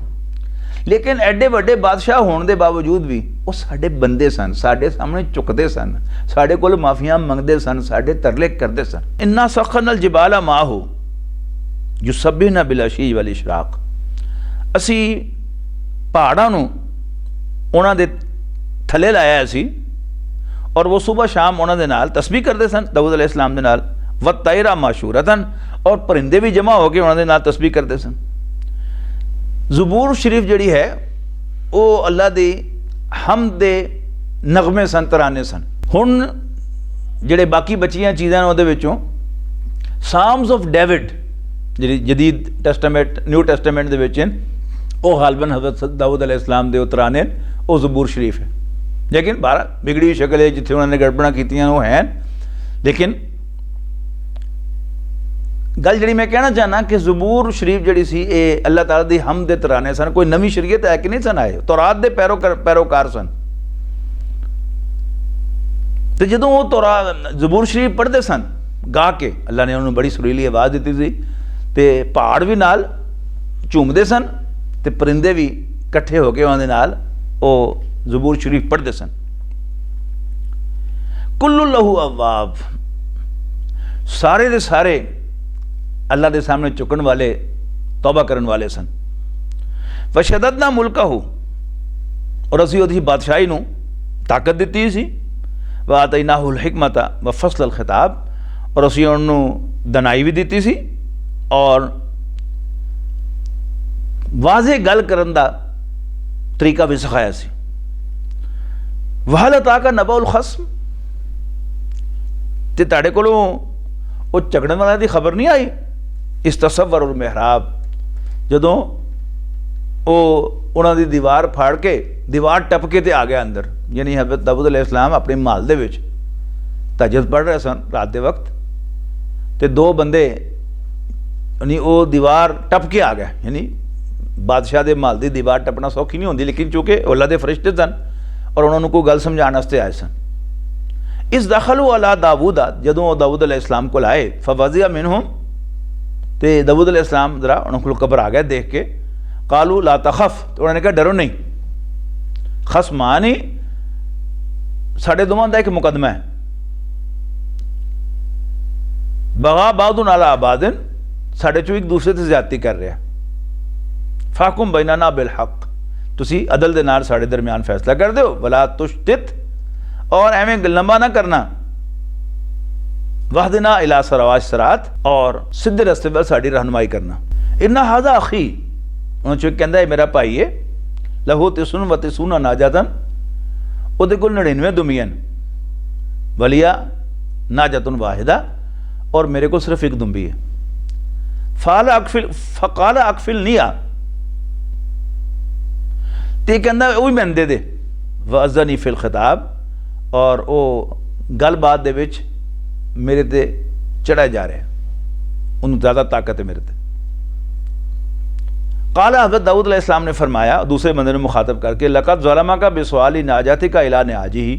लेकिन एडे वड्डे बादशाह होने के बावजूद भी वो साडे बंदे सन, साडे सामने चुकते सन, साडे कोल माफियां मंगते सन, साडे तरले करते सन। इन्ना सखरनल जिबाला माहू युसब्बिहना बिल अशी वल इशराक, असी पहाड़ों नूं उन्हां दे थले लाया सी और वो सुबह शाम उन्हां दे नाल तस्बीह करते सन दाऊद अलैहिस्सलाम दे नाल। व तैरा माशूरतन, और परिंदे भी जमा होकर उन्हां दे नाल तस्बीह करते सन। ज़बूर शरीफ जिहड़ी है वो अल्लाह दी हमद दे नगमे सन, तराने सन। हुण जिहड़े बाकी बचियां चीज़ां ने उहदे विचों साम्स ऑफ डेविड जिहड़ी जदीद टेस्टामेंट न्यू टेस्टामेंट दे विच वो गालबन हज़रत दाऊद अलैहिस्सलाम दे तराने वो ज़बूर शरीफ है, लेकिन बारह बिगड़ी शक्ल है जिथे उन्होंने गड़बड़ा कीतियां वो हैं, लेकिन गल जी मैं कहना चाहना कि ज़बूर शरीफ जी सी ये अल्लाह ताला दी हमद दे तराने सन, कोई नवी शरीयत है कि नहीं सन आए, तौरात दे पैरोकार सन। तो जदों वो तौरात ज़बूर शरीफ पढ़ते सन गा के, अल्लाह ने उन्होंने बड़ी सुरीली आवाज़ दी सी, तो पहाड़ भी नाल झूमते सन, तो परिंदे भी इकट्ठे होकर उन्होंने नाल वो ज़बूर शरीफ पढ़ते सन। कुल्लु लहू अव्वाब, सारे दे सारे अल्लाह के सामने चुकन वाले, तौबा करन वाले सन। वशददना मुल्कहू, और असी उहदी बादशाही नूं ताकत दित्ती सी। व आतैनाहुल हिकमता व फसल अल खिताब, और असी उन्होंने दनाई भी दी सी और वाजे गल करन दा तरीका भी सिखाया सी। वहल अताका नबउल खस्म, ते तुहाडे कोलों वो झगड़न वाले की खबर नहीं आई। इस तसव्वर और मेहराब, जदों वो उन्होंने दीवार फाड़ के दीवार टप के ते आ गया अंदर, यानी हज़रत दाऊद अलैहिस्सलाम अपने महल दे विच तहज्जुद पढ़ रहे सन रात के वक्त, तो दो बंदे यानी वो दीवार टप के आ गया। यानी बादशाह के महल की दीवार टपना सौखी नहीं होती, लेकिन चूँकि अल्लाह के फरिश्ते सन और उन्होंने कोई गल समझाने वास्ते आए सन। इस दखलू अला दाऊदा, जदों दाऊद अलैहिस्सलाम को आए, फवज़िया मिनहुम, तो दाऊद अलैहिस्सलाम जरा उन्होंने को घबरा गया देख के। कालू ला तखफ, तो उन्होंने कहा डरो नहीं, खसमानी, साढ़े दोवां दा एक मुकदमा है। बगा बादुन अला बादिन, साढ़े चो एक दूसरे से ज्यादती कर रहा। फाकुम बैनाना बिल हक, तुसी अदल दे नाल साढ़े दरम्यान फैसला कर दो। वला तुश्तित, और एवें लंबा ना करना। वहदना इला सरावाज सरात, और सीधे रस्ते पर साड़ी रहनुमाई करना। इन्ना हाजा अखी, उन्होंने कहता है मेरा भाई है। लहू तिसुन व तिसूना नाजातन, उहदे कोल 99 दुमियन, वलिया नाजातुन वाहिदा, और मेरे को सिर्फ एक दुम्बी है। फ़काला अकफिल निया, तो कहता वही मैंने दे दे। वअज़नी फिल खिताब, और वो गल बात दे विच मेरे ते चढ़ा जा रहा है, उन्होंने ज़्यादा ताकत है मेरे ते। काला हज़रत दाऊद अलैहिस्सलाम ने फरमाया दूसरे बंदे ने मुखातब करके, लक़द ज़लमा का बेसवाली नाजाती का इला ने आजी ही,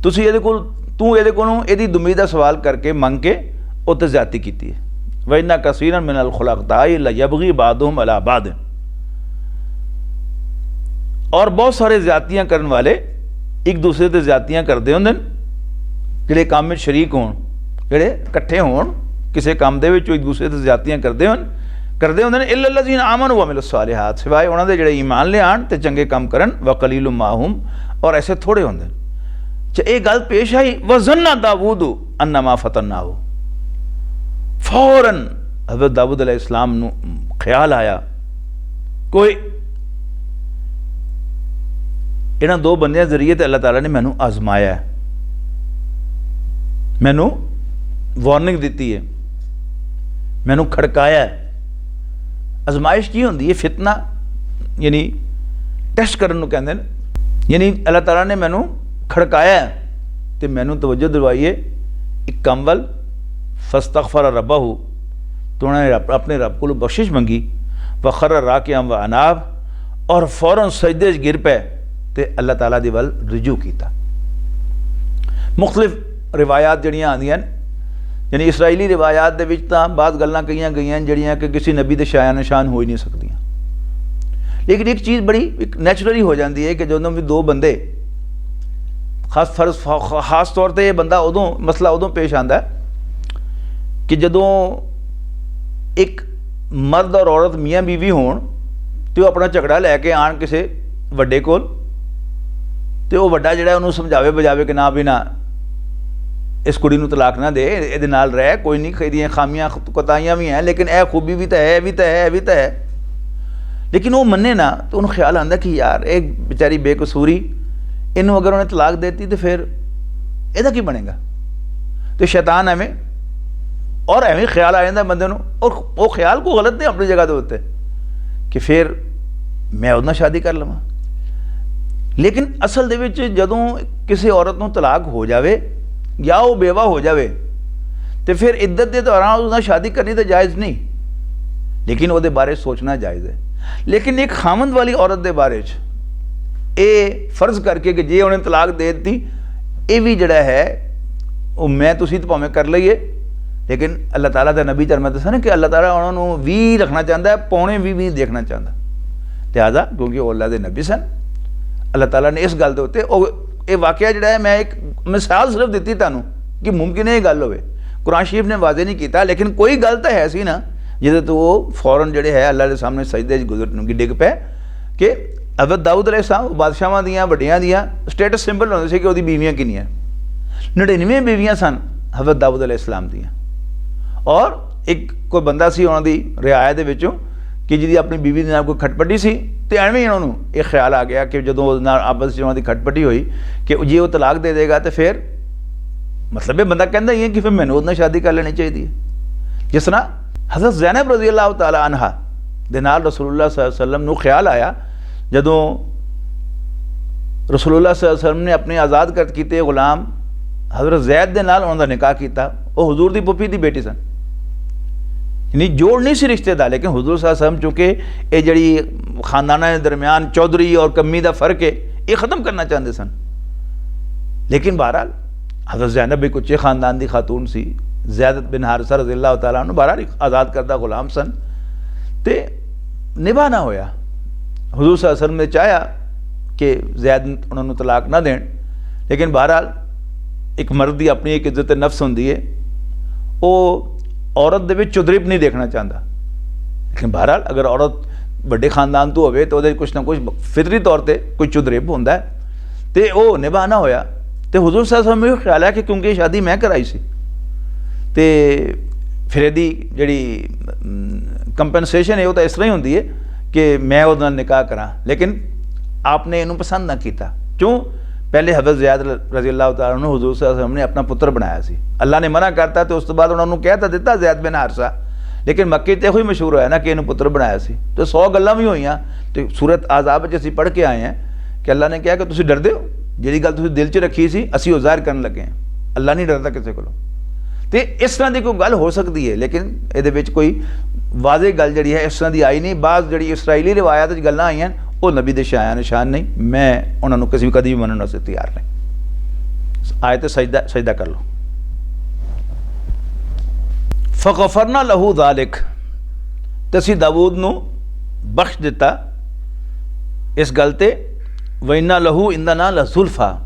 तुसी ये तू ये यदी दुमी का सवाल करके मंग के उत्ते ज़्यादती की है। व इन्ना कसीरन मिनल खुलक़ाई लयबग़ी बादुहुम अला बाद, और बहुत सारे ज़्यादतियाँ करने वाले एक दूसरे से ज़्यादतियाँ करते होंगे, जिहड़े काम में शरीक होण, जिहड़े इकट्ठे होण किसी काम दे विच एक दूसरे से ज़्यादतियाँ करते होंगे। इल्ला लज़ीना आमनू व अमिलुस सालिहात, सिवाय उन्होंने जिहड़े ईमान लियाण ते चंगे काम करन। व कलीलुम माहुम, और ऐसे थोड़े होंगे। ये गल पेश आई, वज़न्ना दाऊद अन्नमा फतन्नाहु, फौरन हज़रत दाऊद अलैहिस्सलाम नू ख्याल आया कोई इन्हां दो बंदियां जरिए ते अल्लाह ताला ने मैनू आजमाया है, मैनू वार्निंग दी है, मैनू खड़काया है। आजमाइश की होंदी है? फितना, यानी टेस्ट करन नूं कहंदे ने। यानी अल्लाह ताला ने मैनू खड़काया है तो मैनू तवज्जो दिलवाई है एक कम वल। फस्तगफर रब्बहू, तो उन्होंने अपने रब को बख्शिश मंगी। वखर राकिअन व अनाब, और फौरन सजदे च गिर पे ते अल्लाह ताला दी वल रुजू किया। मुख्तलिफ रिवायात जड़ियाँ आंदियां, यानी इसराइली रिवायात दे विच तां बाद गल्लां कईयां गईयां जड़ियां कि किसी नबी दे शाया निशान हो ही नहीं सकदियां। लेकिन एक चीज़ बड़ी एक नैचुरली हो जाती है कि जदों भी दो बंदे खास तौर पर यह बंदा उदों मसला उदों पेश आता है कि जदों एक मर्द और औरत मियाँ बीवी होण तो अपना झगड़ा लैके आन किसी वड्डे कोल, तो वह वड्डा जिहड़ा उन्होंने समझावे बजावे कि ना भी ना इस कुड़ी नूं तलाक ना दे, इहदे नाल रह, कोई नहीं, खैदियाँ खामियां कोताहियां भी हैं लेकिन यह खूबी भी तो है, भी तो है, भी तो है। लेकिन वो मन्ने ना, तो उन्होंने ख्याल आंदा कि यार एक बेचारी बेकसूरी, इनू अगर उन्हें तलाक देती तो फिर ਇਹਦਾ ਕੀ ਬਣੇਗਾ। तो शैतान एवें और एवें ख्याल आ जाता बंदे नूं, और वो ख्याल को गलत नहीं अपनी जगह के उत्ते कि फिर मैं उहदे नाल शादी कर लवां। लेकिन असल दे विच जदों किसी औरत नूं तलाक हो जाए या वो बेवा हो जाए तो फिर इद्दत के दौरान उसने शादी करनी तो जायज़ नहीं, लेकिन वो बारे सोचना जायज़ है। लेकिन एक खामंद वाली औरत के बारे ये फर्ज करके कि जे उन्हें तलाक दे दी, ये भी जड़ा है वो मैं तुसी तो भावें कर लईए, लेकिन अल्लाह ताला का नबी मैं दसा ना कि अल्लाह ताला उन्होंने 20 रखना चाहता है, पौने 20 देखना चाहता। लिहाजा क्योंकि वो अल्लाह के नबी सन, अल्लाह ताला ने इस गल के उत्ते ये वाकया जड़ा है, मैं एक मिसाल सिर्फ दी तुहानू कि मुमकिन है ये गल होवे, कुरान शरीफ ने वाजे नहीं किया, लेकिन कोई गल तो है सी ना जिदे तो वो फौरन जड़े है अल्लाह के सामने सजदे गुजर डिग पे कि हज़रत दाऊद अलैहिस्सलाम बादशाहां दियां वड्डियां दियां स्टेटस सिंबल होंदे सी कि उहदी बीवियां किनियां, 99 बीवियां सन हज़रत दाऊद अलैहिस्सलाम दियां, और एक कोई बंदा सी उन्हां दी रियाया दे विचों कि जिहदी अपनी बीवी दे नाल कोई खटपटी सी, तो एवें ही उन्होंने एक ख्याल आ गया कि जदों उहदे नाल आपस च उन्हां दी खटपटी हुई कि जे वो तलाक दे देगा तो फिर मतलब ये बंदा कहता ही है कि फिर मैंने उहदे नाल शादी कर लेनी चाहिए। जिस तरह हज़रत ज़ैनब रज़ी अल्लाह तआला अन्हा दे नाल रसूलुल्लाह सल्लल्लाहु अलैहि वसल्लम नूं ख्याल आया जदों रसूलुल्लाह सल्लल्लाहु अलैहि वसल्लम ने अपने आज़ाद कर कीते गुलाम हज़रत ज़ैद दे नाल उन्हां दा निकाह कीता। वो हुजूर दी पुप्पी दी बेटी सन, यानी जोड़ नहीं सी रिश्ते दा, लेकिन हुजूर सल्लल्लाहु अलैहि वसल्लम चूँकि ये जड़ी खानदाना के दरम्यान चौधरी और कम्मी का फ़र्क है ये ख़त्म करना चाहते सन। लेकिन बहरहाल हज़रत ज़ैनब भी कुछ ख़ानदान की खातून सी, ज़ैद बिन हारिसा रज़ी अल्लाह तआला अन्हु बहरहाल आज़ाद करदा गुलाम सन, तो निभा ना होया। हुजूर सल्लल्लाहु अलैहि वसल्लम ने चाहा कि ज़ैद उन्होंने तलाक ना देन, लेकिन बहरहाल एक मर्द की अपनी एक इज्जत नफ्स होंदी है, वो औरत दे विच चुदरिप नहीं देखना चाहता। लेकिन बहरहाल अगर औरत बड़े खानदान तो होवे तो उहदे कुछ ना कुछ फितरी तौर पर कोई चुदरिप होंदा है, तो वो निभा ना होया। तो हुजूर सल्लल्लाहु अलैहि वसल्लम को ख्याल है कि क्योंकि शादी मैं कराई सी, तो फिर यदी जी कंपनसेशन है वो तो इस तरह ही होंगी है कि मैं उहदे नाल निकाह करा, लेकिन आपने इनू पसंद ना किया। क्यों? पहले हज़रत ज़ैद रज़ी अल्लाह तआला अन्हु हुजूर सल्लल्लाहु अलैहि वसल्लम ने अपना पुत्र बनाया सी, अल्लाह ने मना करता तो उस तो बाद उन्होंने कह तो दिता ज़ैद बिन हारिसा, लेकिन मक्के तो ही मशहूर होया ना कि इन्हू पुत्र बनाया सी। तो 100 गल्लां भी होईयां। तो सूरत आज़ाब च असीं पढ़ के आए हैं कि अल्लाह ने कहा कि तुसीं डरदे हो, जिहड़ी गल तुसीं दिल च रखी सी असीं ज़ाहिर करन लगे हैं। अल्लाह नहीं डरदा किसी कोलों। तो इस तरह की कोई गल हो सकती है, लेकिन ये कोई वाज़े गल जी है इस तरह की आई नहीं। बाज़ जी इसराइली रिवायत गल्लां आईयां वो नबी दे शाया निशान नहीं, मैं उन्होंने किसी भी कभी भी मनने वास्ते तैयार नहीं। आए तो सजदा कर लो। फ़ग़फ़रना लहू ज़ालिक, तो असीं दाऊद नूं बख्श दिता इस गल ते। व इन्ना लहू इंदना लज़ुल्फ़ा,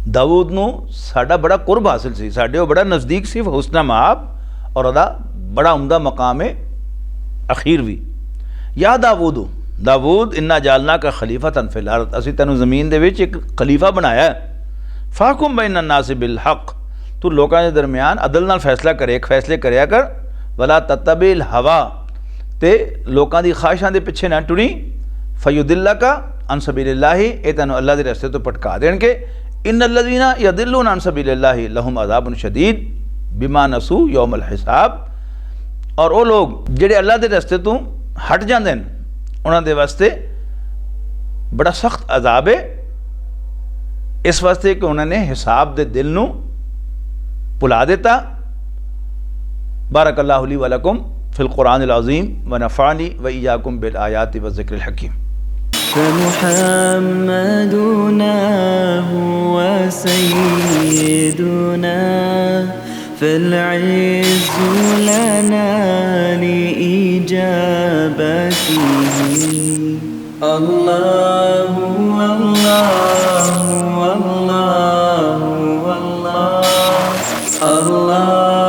दाऊद नूं साडा बड़ा कुर्ब हासिल सी, साडे बड़ा नज़दीक सी। हुस्ना माब, और उहदा बड़ा उमदा मकाम है अखीर भी। या दाऊद दाऊद इन्ना जालना का खलीफतन फिल अर्द, असीं तैनूं ज़मीन दे विच एक खलीफा बनाया है। फ़ाकुम बैन अन्नास बिल हक़, तू लोकां दे दरम्यान अदल नाल फैसला करे, फैसले करया कर। वला तत्तबिल हवा, ते लोकां दी ख्वाहिशां दे पिछे ना टुरी। फ़युदिल्लका अन सबीलिल्लाहि, ए तैनूं अल्लाह दे रस्ते तो भटका देणगे। इन्नल्लज़ीना यदिल्लूना अन सबीलिल्लाहि लहुम अज़ाबुन शदीद बिमा नसू यौमल हिसाब, और वो लोग जिहड़े अल्लाह दे रस्ते तो हट जाते हैं उन्हां दे वास्ते बड़ा सख्त अजाब है, इस वास्ते कि उन्होंने हिसाब दे दिल नूं भुला दिता। बारकल्लाहु ली व लकुम फिल कुरानिल अज़ीम व नफ़अनी व इय्याकुम बिल आयाति व ज़िक्रिल हकीम। فمحمدنا هو سيدنا فالعز لنا لإجابته الله والله والله والله الله